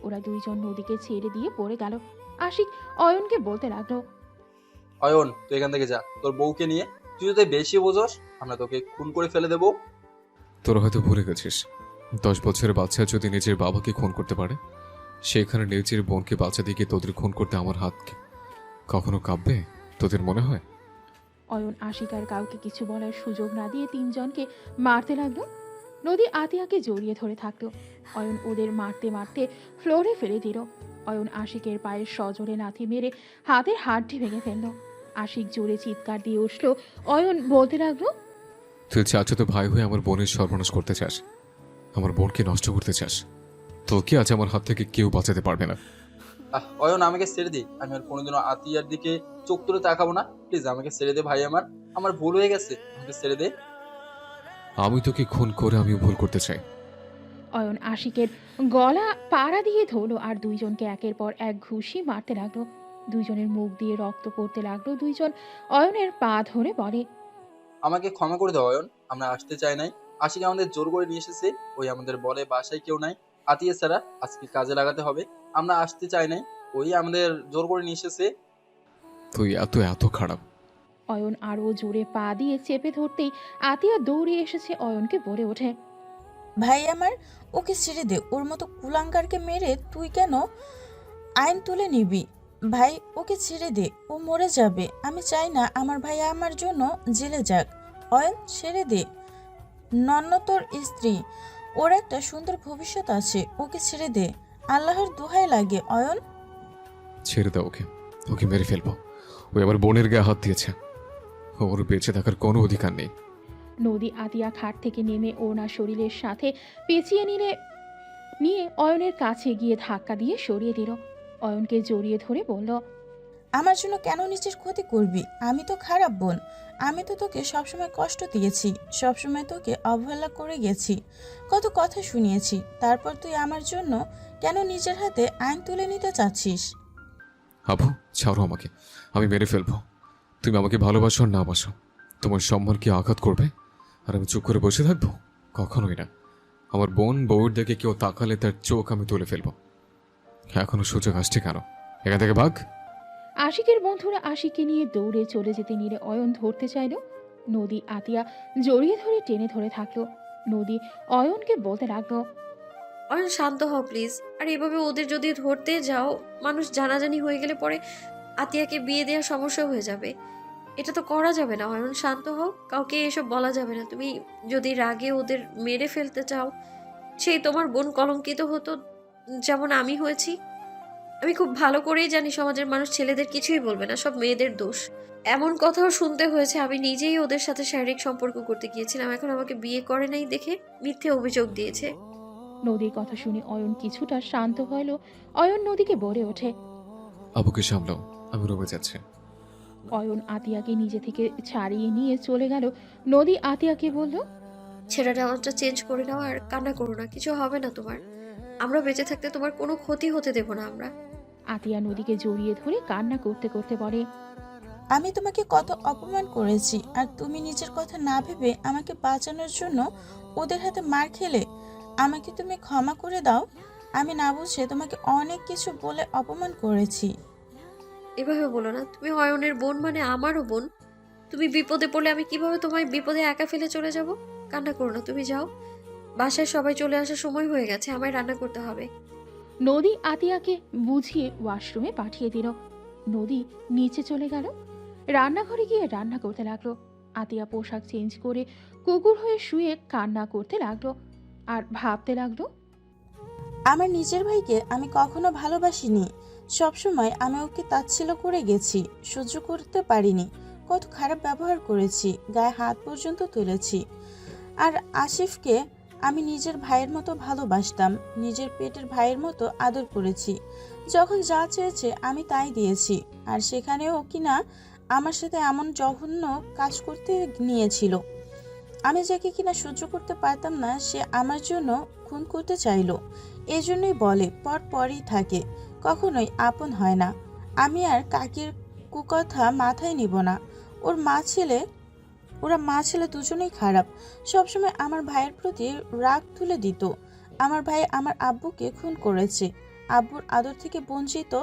ওরা 2 জন নদীকে ছেড়ে দিয়ে পড়ে গেল। আশিক অয়নকে বলতে লাগলো, অয়ন, তুই এখান থেকে যা, তোর বউকে নিয়ে। তুই যদি বেশি বোঝস, আমরা তোকে খুন করে ফেলে দেবো। তোরা হয়তো ভুলে গেছিস, 10 বছরের বাচ্চা যদি নিজের বাবাকে খুন করতে পারে, সেখানে নিজের বোনকে বাচ্চা দিকে তোদের খুন করতে আমার হাতকে কখনো কাঁপবে তোদের মনে হয়? অয়ন আশিক আর কাউকে কিছু বলার সুযোগ না দিয়ে 3 জনকে মারতে লাগলো। নদী আতিয়াকে জড়িয়ে ধরে থাকলো। অয়ন ওদের মারতে মারতে ফ্লোরে ফেলে দিল। অয়ন আশিকের পায়ে সজোরে লাথি মেরে হাতের হাড়টি ভেঙে ফেলল। আশিক জোরে চিৎকার দিয়ে উঠল। অয়ন বলতে লাগলো, তুই চাচাতো ভাই হয়ে আমার বোনের সর্বনাশ করতে চাস, আমার বোনকে নষ্ট করতে চাস। তোকে আজ আমার হাত থেকে কেউ বাঁচাতে পারবে না। অয়ন, আমাকে ছেড়ে দে। আমি আর কোনোদিনও আতিয়ার দিকে চোখ তুলে তাকাবো না। প্লিজ আমাকে ছেড়ে দে ভাই, আমার ভুল হয়ে গেছে, আমাকে ছেড়ে দে। আমি তোকে খুন করে আমিও ভুল করতে চাই। অয়ন আশিকের গলা পাড়া দিয়ে ধরলো আর 2 জনকে একের পর এক ঘুষি মারতে লাগলো। 2 জনের মুখ দিয়ে রক্ত পড়তে লাগলো। 2 জন অয়নের পা ধরে বলে, আমাকে ক্ষমা করে দাও অয়ন, আমরা আসতে চাই নাই। আশিক আমাদের জোর করে নিয়ে এসেছে। ওই আমাদের বলে বাসায় কেউ নাই, আতিয়া ছাড়া। আজকে কাজে লাগাতে হবে, আমরা আসতে চাই নাই। ওই আমাদের জোর করে নিয়ে এসেছে। তুই এত এত খারাপ। অয়ন আরও জোরে পা দিয়ে চেপে ধরতেই আতিয়া দৌড়ে এসেছে অয়নকে বলে ওঠে, ভাই আমার, ওকে ছেড়ে দে। ওর মতো কুলাঙ্গারকে মেরে তুই কেন আইন তুলে নিবি? ভাই, ওকে ছেড়ে দে, ও মরে যাবে। আমি চাই না আমার ভাই আমার জন্য জেলে যাক। অয়ন, ছেড়ে দে। নন্ন তোর স্ত্রী, ওর একটা সুন্দর ভবিষ্যৎ আছে, ওকে ছেড়ে দে। আল্লাহর দোহাই লাগে অয়ন। ছেড়ে দাও ওকে, ওকে মেরে ফেলবো। ওই আবার বোনের গায়ে হাত দিয়েছে, ওর বেঁচে থাকার কোনো অধিকার নেই। নদী আতিয়া খাট থেকে নেমে ওনার শরীরের সাথে পেঁচিয়ে নিয়ে অয়নের কাছে গিয়ে ধাক্কা দিয়ে সরিয়ে দিল। অয়নকে জড়িয়ে ধরে বলল, আমার জন্য কেন নিজের ক্ষতি করবি? আমি তো খারাপ বোন। আমি তো তোকে সবসময় কষ্ট দিয়েছি, সবসময় তোকে অবহেলা করে গেছি, কত কথা শুনিয়েছি। তারপর তুই আমার জন্য কেন নিজের হাতে আইন তুলে নিতে চাচ্ছিস? আবু, ছাড়ো আমাকে, আমি মেরে ফেলবো। তুমি আমাকে ভালোবাসো আর না বাসো, তোমার সম্মান কি আঘাত করবে আর আমি চুপ করে বসে থাকবো? কখনোই না। আমার বোন বউয়ের দিকে কেউ তাকালে তার চোখ আমি তুলে ফেলবো। এখনো সুযোগ আসছে কেন? এখান থেকে ভাগ। আশিকের বন্ধুরা আশিককে নিয়ে দৌড়ে চলে যেতে নিলে অয়ন ধরতে চাইল। নদী আতিয়া জড়িয়ে ধরে টেনে ধরে থাকলো। নদী অয়নকে বলতে লাগলো, অয়ন শান্ত হও প্লিজ। আর এভাবে ওদের যদি ধরতে যাও, মানুষ জানাজানি হয়ে গেলে পরে আতিয়াকে বিয়ে দেওয়ার সমস্যা হয়ে যাবে। এটা তো করা যাবে না। অয়ন শান্ত হও, কাউকে এসব বলা যাবে না। তুমি যদি রাগে ওদের মেরে ফেলতে চাও, সেই তোমার বোন কলঙ্কিত হতো যেমন আমি হয়েছি। আমি খুব ভালো করেই জানি সমাজের মানুষ ছেলেদের কিছুই বলবে না, সব মেয়েদের দোষ। এমন কথাও শুনতে হয়েছে আমি নিজেই ওদের সাথে শারীরিক সম্পর্ক করতে গিয়েছিলাম, এখন আমাকে বিয়ে করে নাই দেখে মিথ্যে অভিযোগ দিয়েছে। নদীর কথা শুনে অয়ন কিছুটা শান্ত হলো। অয়ন নদীকে বলে ওঠে, আবুকে সামলাও, আমি রুমে যাচ্ছি। অয়ন আতিয়াকে নিজে থেকে ছাড়িয়ে নিয়ে চলে গেল। নদী আতিয়াকে বলল, ছেলেটা আমারটা চেঞ্জ করে নাও আর কান্না করো না, কিছু হবে না তোমার। আমরা বেঁচে থাকতে তোমার কোনো ক্ষতি হতে দেব না আমরা। আতিয়া নদীকে জড়িয়ে ধরে কান্না করতে করতে বলে, আমি তোমাকে কত অপমান করেছি, আর তুমি নিজের কথা না ভেবে আমাকে বাঁচানোর জন্য ওদের হাতে মার খেলে। আমাকে তুমি ক্ষমা করে দাও। আমি না বুঝে তোমাকে অনেক কিছু বলে অপমান করেছি। এভাবে বলো না, তুমি অয়নের বোন মানে আমারও বোন। তুমি বিপদে পড়লে আমি কিভাবে তোমায় বিপদে একা ফেলে চলে যাব? কান্না করো না, তুমি যাও। বাসায় সবাই চলে আসার সময় হয়ে গেছে, আমায় রান্না করতে হবে। নদী আতিয়াকে বুঝিয়ে ওয়াশরুমে পাঠিয়ে দিল। নদী নিচে চলে গেল, রান্নাঘরে গিয়ে রান্না করতে লাগলো। আতিয়া পোশাক চেঞ্জ করে কুকুর হয়ে শুয়ে কান্না করতে লাগলো আর ভাবতে লাগলো, আমার নিজের ভাইকে আমি কখনো ভালোবাসিনি। সবসময় আমি ওকে তাচ্ছিল্য করে গেছি, সহ্য করতে পারিনি। কত খারাপ ব্যবহার করেছি, গায়ে হাত পর্যন্ত তুলেছি। আর আসিফকে আমি নিজের ভাইয়ের মতো ভালোবাসতাম, নিজের পেটের ভাইয়ের মতো আদর করেছি। যখন যা চেয়েছে আমি তাই দিয়েছি, আর সেখানেও কিনা আমার সাথে এমন জঘন্য কাজ করতে নিয়েছিল। আমি যাকে কিনা সহ্য করতে পারতাম না, সে আমার জন্য খুন করতে চাইলো। এজন্যই বলে পর পরই থাকে, কখনোই আপন হয় না। আমি আর কাকির কুকথা মাথায় নিব না। ওরা মা ছেলে দুজনেই খারাপ। সবসময় আমার ভাইয়ের প্রতি রাগ তুলে দিত। আমার ভাই আমার আব্বুকে খুন করেছে, আব্বুর আদর থেকে বঞ্চিত,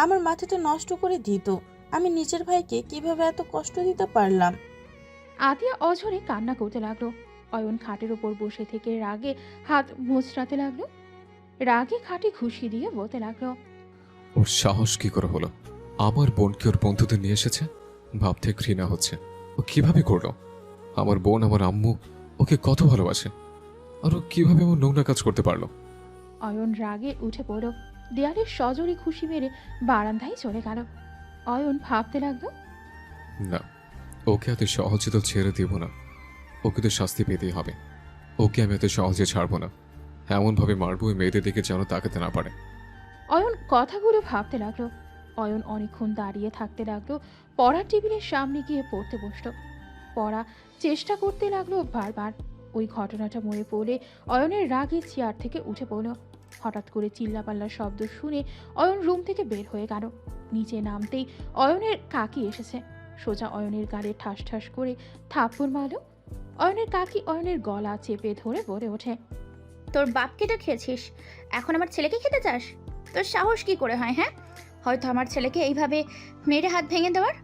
আমার মাথাটা নষ্ট করে দিত। আমি নিজের ভাইকে কিভাবে এত কষ্ট দিতে পারলাম? আতিয়া অঝরে কান্না করতে লাগলো। অয়ন খাটের ওপর বসে থেকে রাগে হাত মোচড়াতে লাগলো। রাগে খাটে ঘুষি দিয়ে বলতে লাগলো, ওর সাহস কি করে হলো? আমার বোনকে ওর বন্ধুদের নিয়ে এসেছে, ভাবতে ঘৃণা হচ্ছে। ও কিভাবে করলো? আমার বোন, আমার আম্মু ওকে কত ভালোবাসে, আর ও কিভাবে এমন নোংরা কাজ করতে পারলো? অয়ন রাগে উঠে পড়ল, দেয়ালের সজোরে খুশি মেরে বারান্দায় চলে গেল। অয়ন ভাবতে লাগলো, না, ওকে এত সহজে তো ছেড়ে দেব না। ওকে তো শাস্তি পেতেই হবে। ওকে আমি এত সহজে ছাড়বো না। এমনভাবে মারবো ওই মেয়েদের দিকে যেন তাকাতে না পারে। অয়ন কথাগুলো ভাবতে লাগলো। অয়ন অনেকক্ষণ দাঁড়িয়ে থাকতে লাগলো। পড়ার টেবিলের সামনে গিয়ে পড়তে বসলো। পড়া চেষ্টা করতে লাগলো বারবার। ওই ঘটনাটা মনে পড়ে অয়নের রাগে চেয়ার থেকে উঠে পড়ল। হঠাৎ করে চিল্লাপাল্লার শব্দ শুনে অয়ন রুম থেকে বের হয়ে গেল। নিচে নামতেই অয়নের কাকি এসেছে। সোজা অয়নের গালে ঠাস ঠাস করে থাপ্পড় মারল। অয়নের কাকি অয়নের গলা চেপে ধরে বলে ওঠে, তোর বাপকে তো খেয়েছিস, এখন আমার ছেলেকে খেতে চাস? তোর সাহস কি করে হয়? হ্যাঁ, হয়তো আমার ছেলেকে এইভাবে মেরে হাত ভেঙে দেওয়ার।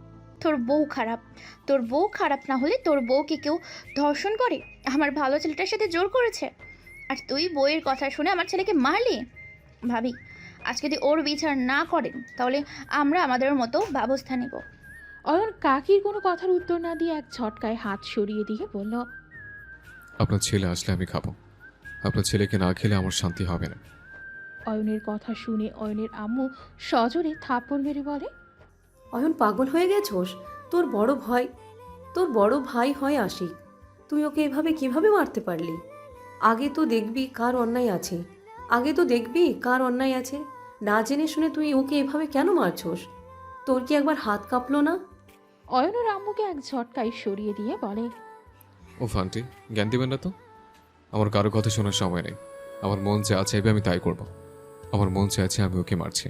তোর বউ খারাপ। তোর বউ খারাপ না হলে তোর বউকে কেউ ধর্ষণ করে আমার ভালো ছেলেটার সাথে জোর করেছে, আর তুই বউয়ের কথা শুনে আমার ছেলেকে মারলি। ভাবি, আজকে যদি ওর বিচার না করেন তাহলে আমরা আমাদের মতো ব্যবস্থা নেব। অয়ন কাকির কোনো কথার উত্তর না দিয়ে এক ঝটকায় হাত সরিয়ে দিয়ে বলল, আপনার ছেলে আসলে আমি খাবো। আপনার ছেলেকে না খেলে আমার শান্তি হবে না। অয়নের কথা শুনে অয়নের আম্মু সজোরে থাপ্পড় মেরে বলে, অয়ন পাগল হয়ে গেছোস? তোর বড় ভাই হয় আশিক, তুই ওকে এভাবে কিভাবে মারতে পারলি? আগে তো দেখবি কার অন্যায় আছে। না জেনে শুনে তুই ওকে এভাবে কেন মারছোস? তোর কি একবার হাত কাঁপলো না? অয়নের আম্মুকে এক ঝটকায় সরিয়ে দিয়ে বলে, ও ফান্টি, জ্ঞান দিবেন না তো। আমার কারো কথা শোনার সময় নেই। আমার মন যা চাইবে আমি তাই করব। আমার মন চাইছে আমি ওকে মারছি,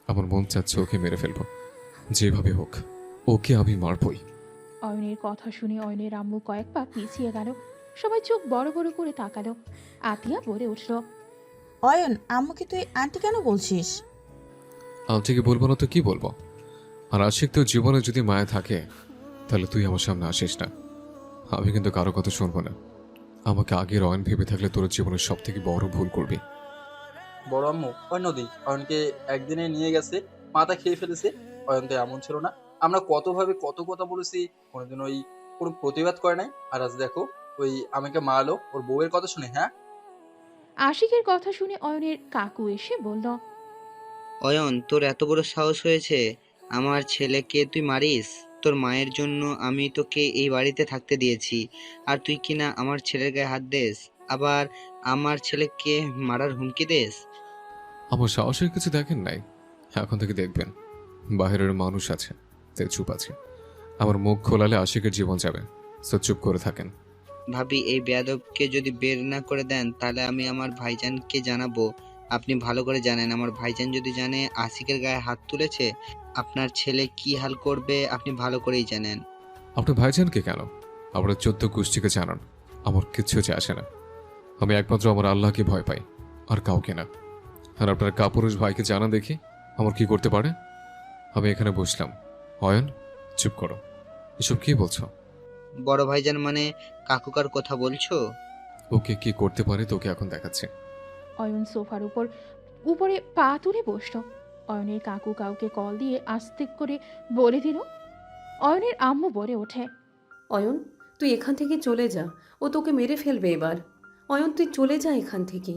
আমার মন চাচ্ছে ওকে মেরে ফেলবো। যেভাবে হোক ওকে আমি মারবই। অয়নের কথা শুনে অয়নের আম্মু কয়েক পা পিছিয়ে গেল। সবাই চোখ বড় বড় করে তাকালো। আতিয়া বলে উঠল, অয়ন, আম্মুকে তুই আন্টি কেন বলছিস? আন্টিকে বলবো না তো কি বলবো? আর আশিক তোর জীবনে যদি মায়া থাকে তাহলে তুই আমার সামনে আসিস না। আমি কিন্তু কারো কথা শুনবো না। আমাকে আগের অয়ন ভেবে থাকলে তোর জীবনের সব থেকে বড় ভুল করবি। বড় আম্মু, ওই নদী অয়নকে একদিনে নিয়ে গেছে, মাথা খেয়ে ফেলেছে। অয়ন তো এমন ছিল না। আমরা কতভাবে কত কথা বলেছি, কোনোদিন ওই কোনো প্রতিবাদ করে নাই। আর আজ দেখো ওই আমাকে মারলো ওর বউয়ের কথা শুনে। হ্যাঁ, আশিকের কথা শুনে অয়নের কাকু এসে বলল, অয়ন, তোর এত বড় সাহস হয়েছে আমার ছেলেকে তুই মারিস? তোর মায়ের জন্য আমি তোকে এই বাড়িতে থাকতে দিয়েছি, আর তুই কিনা আমার ছেলের গায়ে হাত দেস, আবার আমার ছেলেকে মারার হুমকি দেস? আমার সাহসের কিছু দেখেন নাই, এখন থেকে দেখবেন। বাইরের মানুষ আছে তাই চুপ আছে। আমার মুখ খোলালে আশিকের জীবন যাবে, সো চুপ করে থাকেন। ভাবি, এই বেয়াদবকে যদি বের না করে দেন তাহলে আমি আমার ভাইজানকে জানাবো। আপনি ভালো করে জানেন আমার ভাইজান যদি জানে আশিকের গায়ে হাত তুলেছে আপনার ছেলে কি হাল করবে, আপনি ভালো করেই জানেন। আপনার ভাইজানকে কেন, আপনার 14 গোষ্ঠীকে জানান, আমার কিচ্ছু যে আসে না। আমি একমাত্র আমার আল্লাহকে ভয় পাই, আর কাউকে না। আর আপনার কাপুরুষ ভাইকে জানা দেখি আমার কি করতে পারে। আমি এখানে বসলাম। অয়ন, চুপ করো। এসব কি বলছো? বড় ভাইজান মানে কাকুকার কথা বলছো? ওকে কি করতে পারে তোকে এখন দেখাচ্ছে। অয়ন সোফার উপরে পা তুলে বসল। অয়নের কাকু কাউকে কল দিয়ে আস্তে করে বলে দিল। অয়নের আম্মু বলে ওঠে, অয়ন, তুই এখান থেকে চলে যা, ও তোকে মেরে ফেলবে এবার। অয়ন, তুই চলে যা এখান থেকে।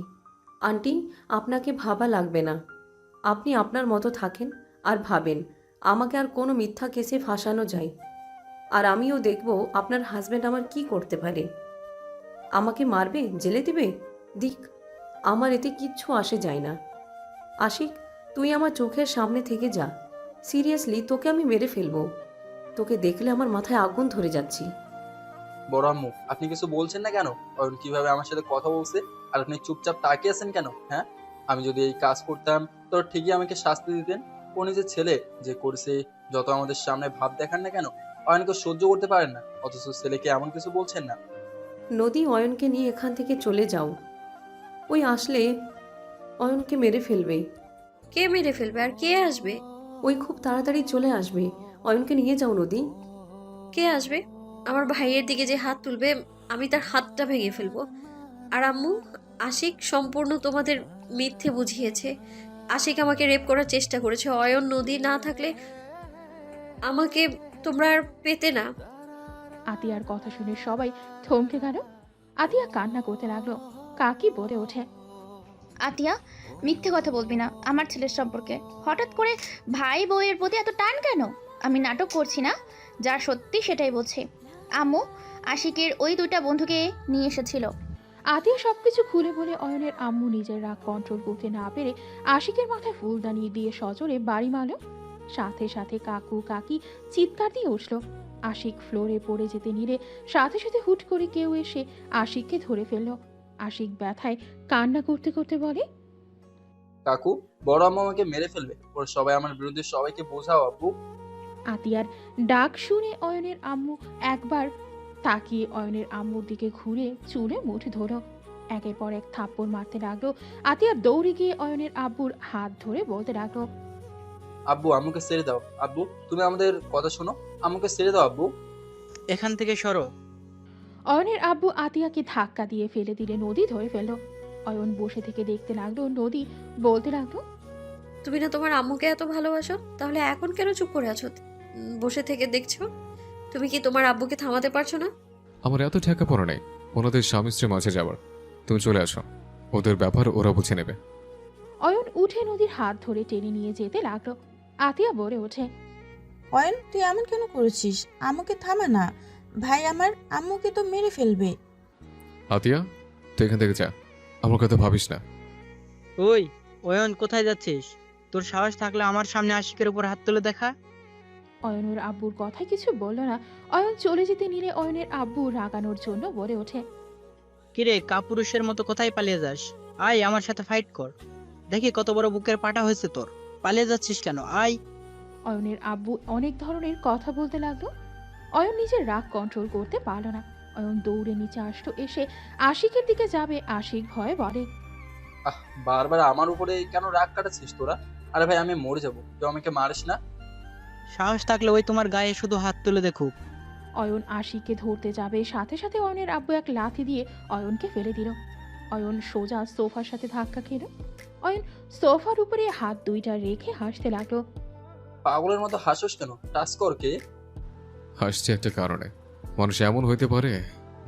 আন্টি, আপনাকে ভাবা লাগবে না। আপনি আপনার মতো থাকেন আর ভাবেন আমাকে আর কোনো মিথ্যা কেসে ফাঁসানো যায়। আর আমিও দেখব আপনার হাজব্যান্ড আমার কি করতে পারে। আমাকে মারবে, জেলে দিবে, দিক, আমার এতে কিচ্ছু আসে যায় না। আশিক, তুই আমার চোখের সামনে থেকে যা। সিরিয়াসলি, তোকে আমি মেরে ফেলবো। তোকে দেখলে আমার মাথায় আগুন ধরে যাচ্ছি। বড় আম্মু, আপনি কিছু বলছেন না কেন? অয়ন কিভাবে আমার সাথে কথা বলছে আর আপনি চুপচাপ তাকিয়ে আছেন কেন? হ্যাঁ, আমি যদি এই কাজ করতাম তো ঠিকই আমাকে শাস্তি দিতেন। ও নিজের ছেলে যে করেছে, যত আমাদের সামনে ভাব দেখান না কেন, অয়নকে সহ্য করতে পারেন না, অথচ ছেলেকে এমন কিছু বলছেন না। নদী, অয়নকে নিয়ে এখান থেকে চলে যাও। ওই আসলে অয়নকে মেরে ফেলবে। কে মেরে ফেলবে আর কে আসবে? ওই খুব তাড়াতাড়ি চলে আসবে। অয়নকে নিয়ে যাও নদী। কে আসবে? আমার ভাইয়ের দিকে যে হাত তুলবে আমি তার হাতটা ভেঙে ফেলবো। আর আম্মু, আশিক সম্পূর্ণ তোমাদের মিথ্যে বুঝিয়েছে। আশিক আমাকে রেপ করার চেষ্টা করেছে। অয়ন নদী না থাকলে আমাকে তোমরা আর পেতে না। আতিয়ার কথা শুনে সবাই থমকে গেল। আতিয়া কান্না করতে লাগলো। কাকি বলে ওঠে, আতিয়া, মিথ্যে কথা বলবি না আমার ছেলের সম্পর্কে। হঠাৎ করে ভাই বউয়ের প্রতি এত টান কেন? আমি নাটক করছি না, যা সত্যি সেটাই বলছি। আম্মু আশিকের ওই দুটা বন্ধুকে নিয়ে এসেছিল। আতিয়া সবকিছু খুলে বলে অয়নের আম্মু নিজের রাগ কন্ট্রোল করতে না পেরে আশিকের মাথায় ফুলদানি দিয়ে সজোরে বাড়ি মারল। সাথে সাথে কাকু কাকি চিৎকার দিয়ে উঠল। আশিক ফ্লোরে পড়ে যেতে নিলে সাথে সাথে হুট করে কেউ এসে আশিককে ধরে ফেলল। আশিক ব্যথায় কান্না করতে করতে বলে, কাকু, বড় আম্মু আমাকে মেরে ফেলবে। ওরা সবাই আমার বিরুদ্ধে, সবাইকে বোঝাও আব্বু। আতিয়ার ডাক শুনে অয়নের আম্মু একবার তাকিয়ে অয়নের আম্মুর দিকে ঘুরে চুলে মুঠে ধরো। একের পর এক থাপ্পড় মারতে লাগলো। আতিয়া দৌড়ে গিয়ে অয়নের আব্বুর হাত ধরে বলতে লাগলো, আব্বু, আম্মুকে ছেড়ে দাও। আব্বু, তুমি আমাদের কথা শোনো, আম্মুকে ছেড়ে দাও আব্বু। এখান থেকে সরো। অয়নের আব্বু আতিয়াকে ধাক্কা দিয়ে ফেলে দিলে নদী ধরে ফেললো। অয়ন বসে থেকে দেখতে লাগলো। নদী বলতে লাগলো, তুমি না তোমার আম্মুকে এত ভালোবাসো, তাহলে এখন কেন চুপ করে আছো? বসে থেকে দেখছো? তুমি কি তোমার আব্বুকে থামাতে পারছো না? আমার এত ঠেকা পড়ে নাই ওনাদের স্বামী স্ত্রী মাঝে যাবার। তুমি চলে আসো, ওদের ব্যাপার ওরা বুঝে নেবে। অয়ন উঠে নদীর হাত ধরে টেনে নিয়ে যেতে লাগলো। আতিয়া বলে ওঠে, অয়ন, তুই এমন কেন করেছিস? আম্মুকে থামা না, ভাই আমার আম্মুকে তো মেরে ফেলবে। আতিয়া, তুই এখান থেকে যা, আমার কথা ভাবিস না। ওই অয়ন, কোথায় যাচ্ছিস? তোর সাহস থাকলে আমার সামনে আশিকের উপর হাত তুলে দেখা। অয়নের আব্বুর কথায় কিছু বলল না। অয়ন চলে যেতে নিলে অয়নের আব্বু রাগানোর জন্য বলে ওঠে, কিরে কাপুরুষের মতো কোথায় পালিয়ে যাস? আয় আমার সাথে ফাইট কর, দেখি কত বড় বুকের পাটা হয়েছে তোর। পালিয়ে যাচ্ছিস কেন? আয়। অয়নের আব্বু অনেক ধরনের কথা বলতে লাগলো। অয়ন নিজের রাগ কন্ট্রোল করতে পারল না। অয়ন দৌড়ে নিচে আসতো, এসে আশিকের দিকে যাবে। আশিক ভয়ে বলে, বারবার আমার উপরে কেন রাগ কাটাচ্ছিস তোরা? আরে ভাই, আমি মরে যাবো, কেউ আমাকে মারিস না। সাহস থাকলে ওই তোমার গায়ে শুধু হাত তুলে দেখুক। অয়ন আশিককে ধরতে যাবে, সাথে সাথে অয়নের আব্বু এক লাথি দিয়ে অয়নকে ফেলে দিল। অয়ন সোজা সোফার সাথে ধাক্কা খেল। অয়ন সোফার উপরে হাত দুইটা রেখে হাসতে লাগলো। পাগলের মতো হাসোস কেন? টাচ কর। কে হাসছে একটা কারণে। মানুষ এমন হইতে পারে,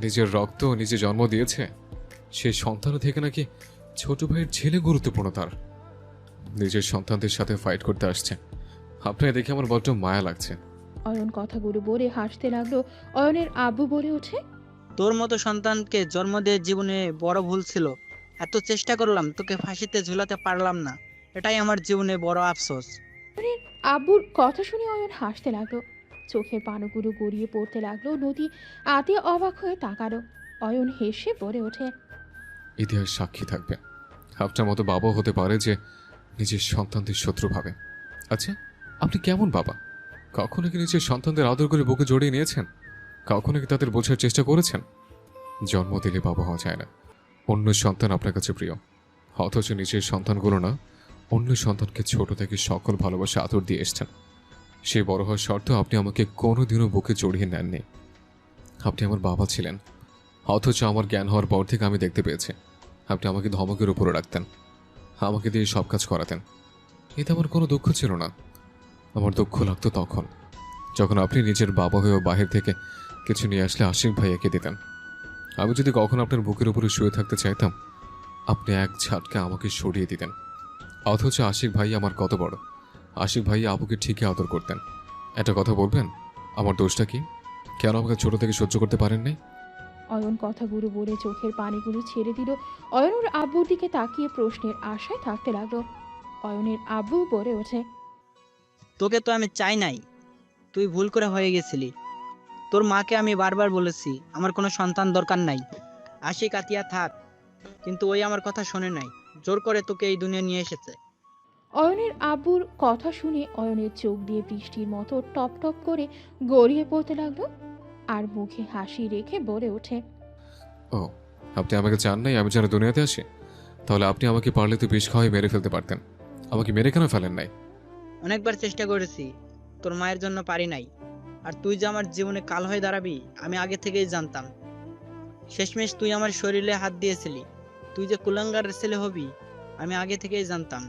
নিজের রক্ত নিজে জন্ম দিয়েছে, সেই সন্তান থেকে নাকি ছোট ভাইয়ের ছেলে গুরুত্বপূর্ণ, তার নিজের সন্তানদের সাথে ফাইট করতে আসছে। আপনাকে দেখে আমার বড্ড মায়া লাগছে। অয়ন কথাগুলো বলে হাসতে লাগলো। অয়নের আব্বু বলে ওঠে, তোর মতো সন্তানকে জন্ম দিয়ে জীবনে বড় ভুল ছিল। এত চেষ্টা করলাম, তোকে ফাঁসিতে ঝুলাতে পারলাম না, এটাই আমার জীবনে বড় আফসোস। আব্বুর কথা শুনে অয়ন হাসতে লাগলো। চোখের পানুগুলো গড়িয়ে পড়তে লাগলো। নদী আতিয়া অবাক হয়ে তাকালো। অয়ন হেসে বলে ওঠে, ইতিহাস সাক্ষী থাকবে, আপনার মতো বাবাও হতে পারে যে নিজের সন্তানদের শত্রু ভাবে। আচ্ছা, আপনি কেমন বাবা? কখনো কি নিজের সন্তানদের আদর করে বুকে জড়িয়ে নিয়েছেন? কখনো কি তাদের বোঝার চেষ্টা করেছেন? জন্ম দিলে বাবা হওয়া যায় না। অন্য সন্তান আপনার কাছে প্রিয়, অথচ নিজের সন্তানগুলো না, অন্য সন্তানকে ছোট থেকে সকল ভালোবাসা আদর দিয়ে এসছেন। সেই বড় হওয়ার শর্ত আপনি আমাকে কোনোদিনও বুকে জড়িয়ে নেননি। আপনি আমার বাবা ছিলেন, অথচ আমার জ্ঞান হওয়ার পর থেকে আমি দেখতে পেয়েছি আপনি আমাকে ধমকের উপরে রাখতেন, আমাকে দিয়ে সব কাজ করাতেন। এতে আমার কোনো দুঃখ ছিল না। আমার দুঃখ লাগতো তখন যখন আপনি নিজের বাবা হয়েও বাহির থেকে কিছু নিয়ে আসলে আশিক ভাইয়াকে দিতেন। আমি যদি কখনো আপনার বুকের উপরে শুয়ে থাকতে চাইতাম, আপনি এক ঝাটকা আমাকে সরিয়ে দিতেন। অথচ আশিক ভাই আমার কত বড়, আশিক ভাই আবুকে ঠিকই আদর করতেন। একটা কথা বলবেন, আমার দোষটা কি? কেন আমাকে ছোট থেকে সহ্য করতে পারেন নাই? অয়ন কথাগুলো বলে চোখের পানিগুলো ছেড়ে দিল। অয়নের আব্বুর দিকে তাকিয়ে প্রশ্নের আশায় থাকতে লাগলো। অয়নের আব্বু বলে ওঠে, তোকে তো আমি চাই নাই, তুই ভুল করে হয়ে গেছিলি। তোর মাকে আমি বারবার বলেছি আমার কোনো সন্তান দরকার নাই, আশিক আতিয়া থাক, কিন্তু ওই আমার কথা শোনে নাই, জোর করে তোকে এই দুনিয়া নিয়ে এসেছে। অয়নের আব্বুর কথা শুনে অয়নের চোখ দিয়ে বৃষ্টির মতো টপ টপ করে গড়িয়ে পড়তে লাগলো। আর মুখে হাসি রেখে বলে ওঠে, ও, আপনি আমাকে চান নাই আমি যেন দুনিয়াতে আসি? তাহলে আপনি আমাকে পারলে তো বিষ খাওয়াই মেরে ফেলতে পারতেন। আমাকে মেরে কেন ফেলেন নাই? অনেকবার চেষ্টা করেছি, তোর মায়ের জন্য পারি নাই। আর তুই যে আমার জীবনে কাল হয়ে দাঁড়াবি আমি আগে থেকেই জানতাম। শেষমেশ তুই আমার শরীরে হাত দিয়েছিলি, তুই যে কুলাঙ্গারের ছেলে হবি আমি আগে থেকেই জানতাম।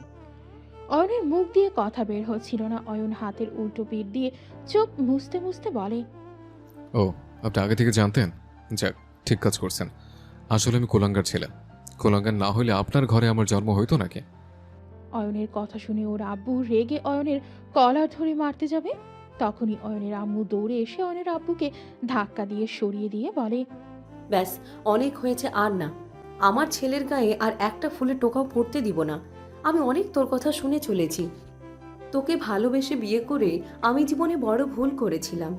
অয়নের মুখ দিয়ে কথা বের হচ্ছিল না। অয়ন হাতের উল্টো পিঠ দিয়ে চোখ মুছতে মুছতে বলে, ও, আপনি আগে থেকে জানতেন? যাক, ঠিক কাজ করছেন। আসলে আমি কুলাঙ্গার ছিলাম। কুলাঙ্গার না হলে আপনার ঘরে আমার জন্ম হইতো নাকি? অয়নের কথা শুনে ওর আব্বু রেগে অয়নের কলার ধরে মারতে যাবে। তখনই অয়নের আম্মু দৌড়ে এসে অয়নের আব্বুকে ধাক্কা দিয়ে সরিয়ে দিয়ে বলে, ব্যাস, অনেক হয়েছে, আর না। আমার ছেলের গায়ে আর একটা ফুলের টোকাও পড়তে দিব না। আমি অনেক তোর কথা শুনে চলেছি। তোকে ভালোবেসে বিয়ে করে আমি জীবনে বড় ভুল করেছিলাম।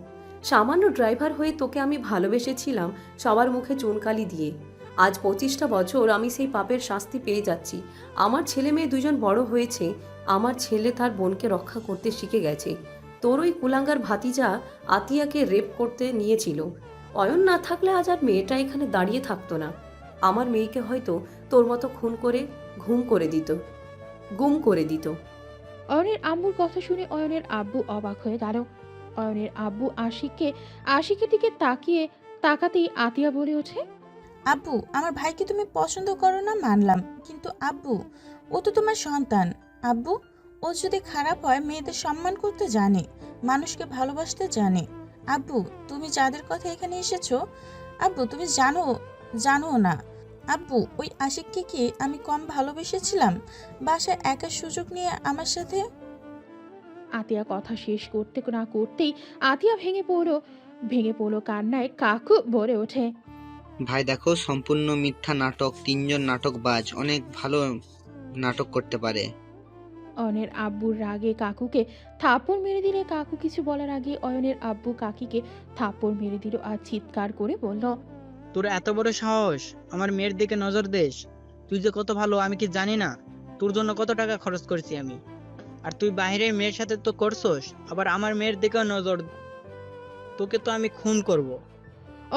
সামান্য ড্রাইভার হয়ে তোকে আমি ভালোবেসেছিলাম সবার মুখে চুনকালি দিয়ে। আজ 25টা বছর আমি সেই পাপের শাস্তি পেয়ে যাচ্ছি। আমার ছেলে মেয়ে দুজন বড় হয়েছে, আমার ছেলে তার বোনকে রক্ষা করতে শিখে গেছে। তোর ওই কুলাঙ্গার ভাতিজা আতিয়াকে রেপ করতে নিয়েছিল। অয়ন না থাকলে আজ আর মেয়েটা এখানে দাঁড়িয়ে থাকতো না। আমার মেয়েকে হয়তো তোর মতো খুন করে গুম করে দিত। অয়নের আম্মুর কথা শুনে অয়নের আব্বু অবাক হয়ে গেল। অয়নের আব্বু আশিকের দিকে তাকাতেই আতিয়া বলে ওঠে, আব্বু, আমার ভাইকে তুমি পছন্দ করো না মানলাম, কিন্তু আব্বু ও তো তোমার সন্তান। আব্বু, ও যদি খারাপ হয় মেয়েদের সম্মান করতে জানে, মানুষকে ভালোবাসতে জানে। আব্বু, তুমি যাদের কথা এখানে এসেছো, আব্বু তুমি জানো না আব্বু, ওই আশিককে কি আমি কম ভালোবেসেছিলাম? বাসায় একা সুযোগ নিয়ে আমার সাথে। আতিয়া কথা শেষ করতে না করতেই আতিয়া ভেঙে পড়লো কান্নায়। কাকু বলে ওঠে, ভাই দেখো, সম্পূর্ণ মিথ্যা নাটক। 3জন নাটকবাজ অনেক ভালো নাটক করতে পারে। অয়নের আব্বুর রাগে কাকুকে থাপ্পড় মেরে দিলে কাকু কিছু বলার আগে অয়নের আব্বু কাকিকে থাপ্পড় মেরে দিল আর চিৎকার করে বলল, তোর এত বড় সাহস আমার মেয়ের দিকে নজর দেশ? তুই যে কত ভালো আমি কি জানি না? তোর জন্য কত টাকা খরচ করেছি আমি, আর তুই বাইরের মেয়ের সাথে তো করছস, আবার আমার মেয়ের দিকেও নজর। তোকে তো আমি খুন করব।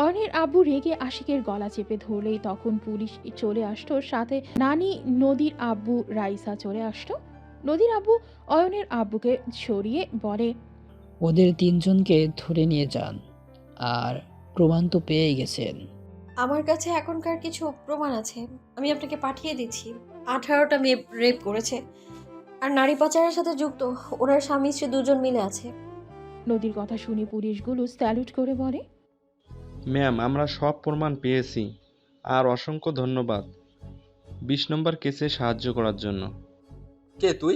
অয়নের আব্বু রেগে আশিকের গলা চেপে ধরলেই তখন পুলিশ চলে আসতো, সাথে নানি নদীর আব্বু রাইসা চলে আসতো। নদীর আব্বু অয়নের আব্বুকে সরিয়ে বলে, ওদের তিনজনকে ধরে নিয়ে যান, আর প্রমাণ তো পেয়ে গেছেন। আমার কাছে এখনকার কিছু প্রমাণ আছে, আমি আপনাকে পাঠিয়ে দিচ্ছি। 18টা মেয়ে রেপ করেছে, আর নারী পাচারের সাথে যুক্ত ওনার স্বামী স্ত্রী দুজন মিলে আছে। নদীর কথা শুনে পুলিশগুলো স্যালুট করে বলে, ম্যাম আমরা সব প্রমাণ পেয়েছি, আর অসংখ্য ধন্যবাদ 20 নম্বর কেসে সাহায্য করার জন্য। কে তুই?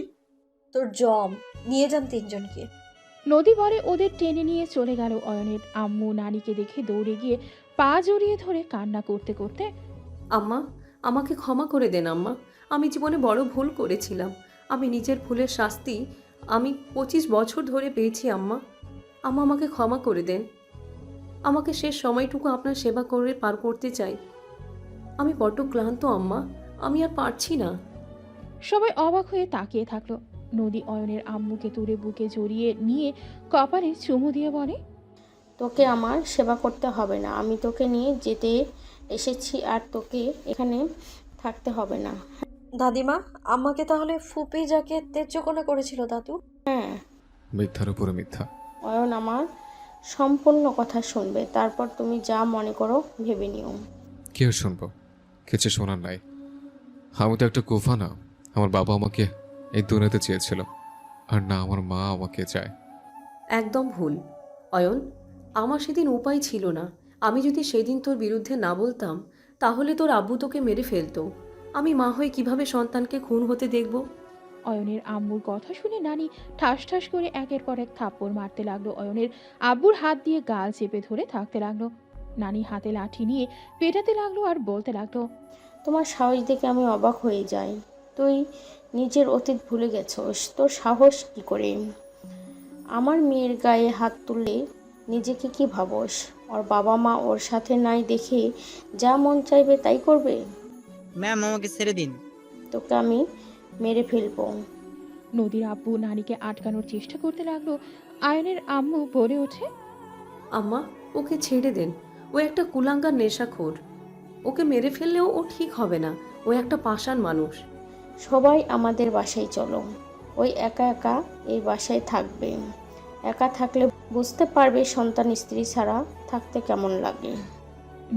তোর জম, নিয়ে যান তিনজনকে। নদী বলে ওদের টেনে নিয়ে চলে গেল। অয়নের আম্মু নানিকে দেখে দৌড়ে গিয়ে পা জড়িয়ে ধরে কান্না করতে করতে, আম্মা, আমাকে ক্ষমা করে দেন আম্মা। আমি জীবনে বড় ভুল করেছিলাম। আমি নিজের ভুলের শাস্তি আমি 25 বছর ধরে পেয়েছি আম্মা। আম্মা আমাকে ক্ষমা করে দেন। আমাকে শেষ সময়টুকু আপনার সেবা করে পার করতে চাই। আমি বড্ড ক্লান্ত আম্মা, আমি আর পারছি না। সবাই অবাক হয়ে তাকিয়ে থাকলো। নদী অয়নের আম্মুকে তুলে বুকে জড়িয়ে নিয়ে কপালে চুমু দিয়ে বলে, তোকে আমার সেবা করতে হবে না, আমি তোকে নিয়ে যেতে এসেছি, আর তোকে এখানে থাকতে হবে না। দাদিমা, আম্মাকে তাহলে ফুপি যাকে তেজ্যকোনা করেছিল দাদু? হ্যাঁ, মিথ্যার উপরে মিথ্যা। অয়ন আমার সম্পূর্ণ কথা শুনবে, তারপর তুমি যা মনে করো ভেবে নিও। কি আর শুনবো? কিছু শোনার নাই। আমি তো একটা কুফা না। আমার বাবা আমাকে এই দুনিয়াতে চেয়েছিল, আর না আমার মা আমাকে চায়। একদম ভুল অয়ন। আমার সেদিন উপায় ছিল না। আমি যদি সেদিন তোর বিরুদ্ধে না বলতাম, তাহলে তোর আব্বু তোকে মেরে ফেলতো। আমি মা হয়ে কিভাবে সন্তানকে খুন হতে দেখব? অয়নের আম্মুর কথা শুনে নানি ঠাস ঠাস করে একের পর এক থাপ্পড় মারতে লাগলো। অয়নের আব্বুর হাত দিয়ে গাল চেপে ধরে থাকতে লাগলো। নানি হাতে লাঠি নিয়ে পেটাতে লাগলো আর বলতে লাগলো, তোমার সাহস দেখে আমি অবাক হয়ে যাই। তুই নিজের অতীত ভুলে গেছস, তোর সাহস কি করে? আমার মেয়ের গায়ে হাত তুললে নিজেকে কি ভাবস? ওর বাবা মা ওর সাথে নাই দেখে যা মন চাইবে তাই করবে? ম্যাম আমাকে ছেড়ে দিন। তোকে আমি মেরে ফেলবো। নদীর আব্বু নানিকে আটকানোর চেষ্টা করতে লাগলো। আয়নের আম্মু বলে ওঠে, আম্মা, ওকে ছেড়ে দেন। ও একটা কুলাঙ্গার নেশাখোর। ওকে মেরে ফেললেও ও ঠিক হবে না। ও একটা পাষাণ মানুষ। সবাই আমাদের বাসায় চলো। ওই একা একা এই বাসায় থাকবে। একা থাকলে বুঝতে পারবে সন্তান স্ত্রী ছাড়া থাকতে কেমন লাগে।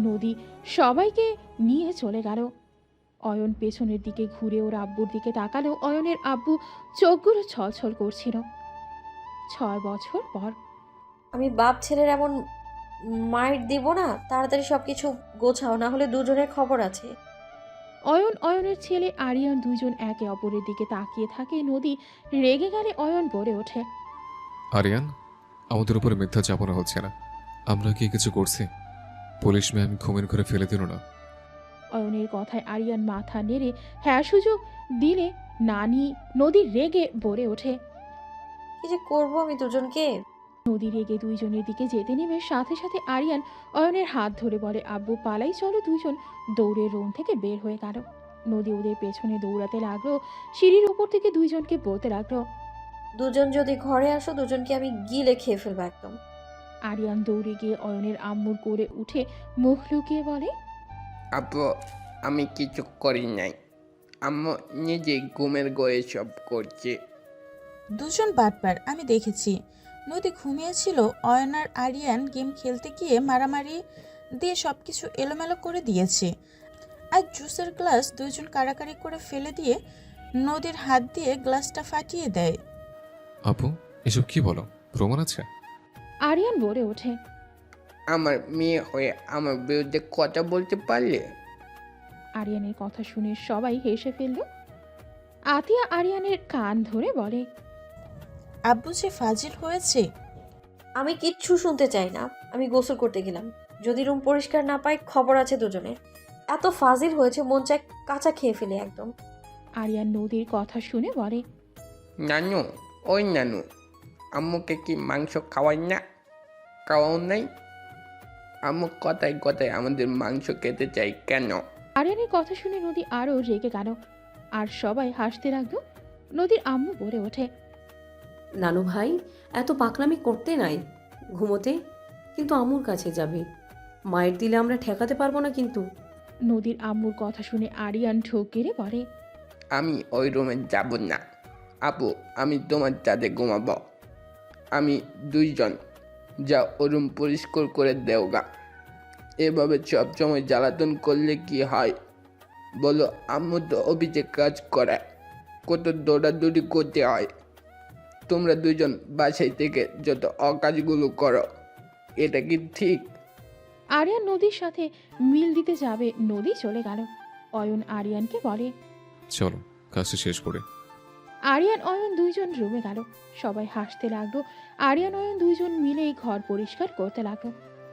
নদী সবাইকে নিয়ে চলে গেল। অয়ন পেছনের দিকে ঘুরে ওর আব্বুর দিকে তাকালো। অয়নের আব্বু চোখগুলো ছলছল করছিল। 6 বছর পর। আমি বাপ ছেলের এমন মাইর দিব না, তাড়াতাড়ি সবকিছু গোছাও, না হলে দুজনের খবর আছে। অয়নের ছেলে আরিয়ান দুইজন একে অপরের দিকে তাকিয়ে থাকে। নদী রেগে গেলে অয়ন বলে ওঠে, আরিয়ান, আমাদের উপরে মিথ্যা চাপানো হচ্ছে না। আমরা কি কিছু করছি? পুলিশ ম্যাম ঘুমের ঘরে ফেলে দিল না? অয়নের কথায় আরিয়ান মাথা নেড়ে হ্যাঁ সুযোগ দিলে নানি নদী রেগে বলে ওঠে, কি যে করবো আমি দুজনকে। নদী রেগে দুইজনের দিকে যেতে নেমে সাথে সাথে আরিয়ান অয়নের হাত ধরে বলে, আব্বু পালাই চলো। দুইজন দৌড়ে রুম থেকে বের হয়ে গেল। নদী ওদের পেছনে দৌড়াতে লাগলো। সিঁড়ির উপর থেকে দুইজনকে বলতে লাগলো, দুজন যদি ঘরে আসো, দুজনকে আমি গিলে খেয়ে ফেলবো একদম। আরিয়ান দৌড়ে গিয়ে অয়নের আম্মুর করে উঠে মুখ লুকিয়ে বলে, আপু আমি কিছু করি নাই, আম্মু নিজে ঘুমের ঘরে সব করছে। দুজন বাটপার, আমি দেখেছি। নদী ঘুমিয়েছিল, অয়ন আর আরিয়ান গেম খেলতে গিয়ে মারামারি দিয়ে সবকিছু এলোমেলো করে দিয়েছে। আর জুসের গ্লাস দুইজন কাড়াকাড়ি করে ফেলে দিয়ে নদীর হাত দিয়ে গ্লাসটা ফাটিয়ে দেয়। আপু, এসব কি বলো? প্রমাণ আছে? আরিয়ান বলে ওঠে, আমার মেয়ে হয়ে আমার বিরুদ্ধে কথা বলতে পারলে? আরিয়ানের কথা শুনে সবাই হেসে ফেলল। আতিয়া আরিয়ানের কান ধরে বলে, আব্বু যে ফাজিল হয়েছে। আমি কিচ্ছু শুনতে চাই না। আমি গোসল করতে গেলাম, যদি রুম পরিষ্কার না পাই খবর আছে দুজনের। এত ফাজিল হয়েছে, মন চায় কাঁচা খেয়ে ফেলে একদম। আরিয়ান নদীর কথা শুনে বলে, নানু, ওই নানু, আম্মুকে কি মাংস খাওয়াই না? খাওয়াও নাই? আম্মু কথায় কথায় আমাদের মাংস খেতে চাই কেন? আরিয়ানের কথা শুনে নদী আরও রেগে গেল আর সবাই হাসতে লাগলো। নদীর আম্মু বলে ওঠে, নানু ভাই এত পাকনামি করতে নাই, ঘুমোতে। কিন্তু আম্মুর কাছে যাবে, মায়ের দিলে আমরা ঠেকাতে পারবো না কিন্তু। নদীর আম্মুর কথা শুনে আরিয়ান ঠোক গেড়ে বলে, আমি ওই রুমে যাব না। আপু, আমি তোমার সাথে ঘুমাবো। আমি দুইজন, যা ও রুম পরিষ্কার করে দেওগা। এভাবে সবসময় জ্বালাতন করলে কি হয় বলো? আম্মু তো অফিসে কাজ করে, কত দৌড়াদৌড়ি করতে হয়। তোমরা দুজন বাসায় থেকে যত অকাজগুলো করো, এটা কি ঠিক? আরিয়ান নদীর সাথে মিল দিতে যাবে, নদী চলে গেল। অয়ন আরিয়ানকে বলে, চলো কাজটা শেষ করে। আরিয়ান অয়ন দুইজন রুমে গেল। সবাই হাসতে লাগলো। আরিয়ান অয়ন দুইজন মিলেই ঘর পরিষ্কার করতে লাগলো।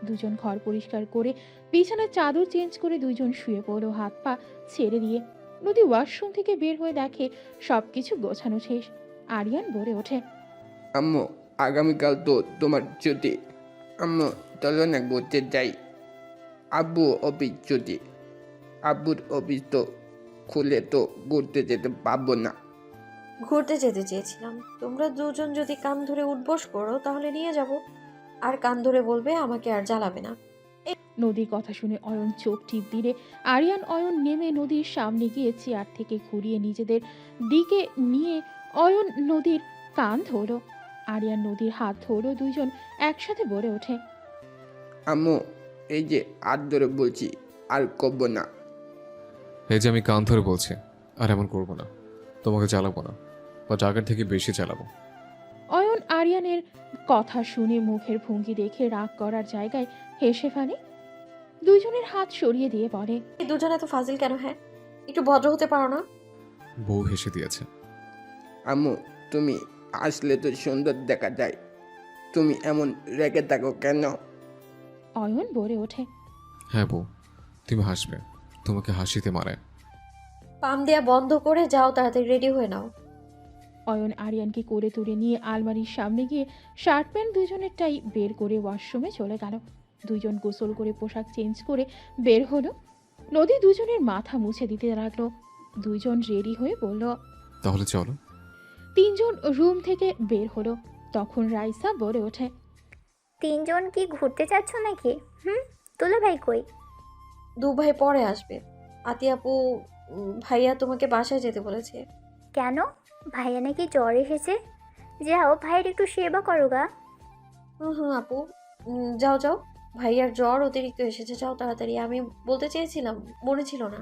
দুজন ঘর পরিষ্কার করে বিছানার চাদর চেঞ্জ করে দুইজন শুয়ে পড়লো হাত পা ছেড়ে দিয়ে। নদী ওয়াশরুম থেকে বের হয়ে দেখে সবকিছু গোছানো শেষ। আরিয়ান বলে ওঠে, আম্মু, আগামীকাল তো তোমার ছুটি। আম্মু, চলো না ঘুরতে যাই। আব্বু অফিস ছুটি। আব্বুর অফিস তো খুলে তো ঘুরতে যেতে পারবো না। ঘুরতে যেতে চেয়েছিলাম, তোমরা দুজন যদি কান ধরে উঠবস করো তাহলে নিয়ে যাব, আর কান ধরে বলবে আমাকে আর জ্বালাবে না। নদীর কথা শুনে অয়ন চোখ টিপ দিলে আরিয়ান অয়ন নেমে নদীর সামনে গিয়ে চেয়ার থেকে ঘুরিয়ে নিজেদের দিকে নিয়ে অয়ন নদীর কান ধরল। আরিয়ান নদীর হাত ধরল। দুইজন একসাথে বলে ওঠে, আম্মু, এই যে হাত ধরে বলছি, আর করবো না। এই যে আমি কান ধরে বলছি, আর এমন করবো না। তোমাকে জ্বালাবো না, বা আগের থেকে বেশি জ্বালাবো। অয়ন আরিয়ানের কথা শুনে মুখের ভঙ্গি দেখে রাগ করার জায়গায় হেসে ফেলে। দুইজনের হাত সরিয়ে দিয়ে বলে, এই দুজন এত ফাজিল কেন? হ্যাঁ, একটু ভদ্র হতে পারো না? বউ হেসে দিয়েছে। আম্মু, তুমি আসলে তো সুন্দর দেখা যায়, তুমি এমন রেগে থাকো কেন? অয়ন বলে ওঠে, হ্যাঁ বউ, তুমি হাসবে, তোমাকে হাসিতে মারে। পাম দেয়া বন্ধ করে যাও, তাড়াতাড়ি রেডি হয়ে নাও। অয়ন আরিয়ানকে কোলে তুলে নিয়ে আলমারির সামনে গিয়ে শার্ট প্যান্ট দুজনেরটাই বের করে ওয়াশরুমে চলে গেল। দুইজন গোসল করে পোশাক চেঞ্জ করে বের হলো। নদী দুজনের মাথা মুছে দিতে লাগলো। দুইজন রেডি হয়ে বলল, তাহলে চলো। তিনজন রুম থেকে বের হলো। তখন রাইসা বলে ওঠে, তিনজন কি ঘুরতে যাচ্ছ নাকি? দুলা ভাই কই? দু ভাই পরে আসবে। আতিয়াপু ভাইয়া তোমাকে বাসায় যেতে বলেছে। কেন? ভাইয়া নাকি জ্বর এসেছে? যাও, ভাইয়ের একটু সেবা করো গা। হুম আপু, যাও যাও, ভাইয়ার জ্বর অতিরিক্ত এসেছে, যাও তাড়াতাড়ি। আমি বলতে চেয়েছিলাম, মনে ছিল না।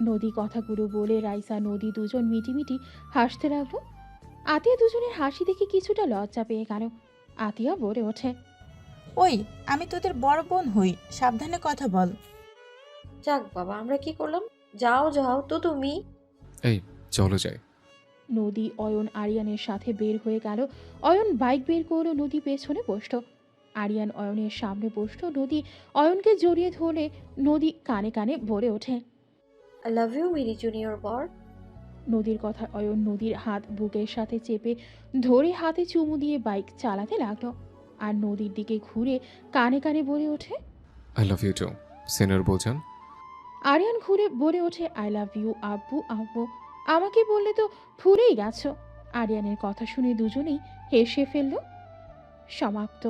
নদী কথাগুলো বলে রাইসা নদী দুজন মিটিমিটি হাসতে লাগলো। আতিয়া দুজনের হাসি দেখে কিছুটা লজ্জা পেয়ে গেল। আতিয়া বলে ওঠে, ওই, আমি তোদের বড় বোন হই, সাবধানে কথা বল। যাক বাবা, আমরা কি করলাম? যাও যাও তো তুমি। এই চলো যাই। নদী অয়ন আরিয়ানের সাথে বের হয়ে গেল। অয়ন বাইক বের করলো, নদী পেছনে বসলো। আরিয়ান অয়নের সামনে বসলো। নদী অয়নকে জড়িয়ে ধরে নদী কানে কানে বলে ওঠে, আই লাভ ইউ মেরি জুনিয়র বর। নদীর কথা অয়ন নদীর হাত বুকের সাথে চেপে ধরে হাতে চুমু দিয়ে বাইক চালাতে লাগলো। আর নদীর দিকে ঘুরে কানে কানে বলে ওঠে, I love you too senior বলছেন। আরিয়ান ঘুরে বলে ওঠে, আই লাভ ইউ আব্বু। আব্বু আমাকে বললে তো ভুলেই গেছো। আরিয়ানের কথা শুনে দুজনেই হেসে ফেলল। সমাপ্ত।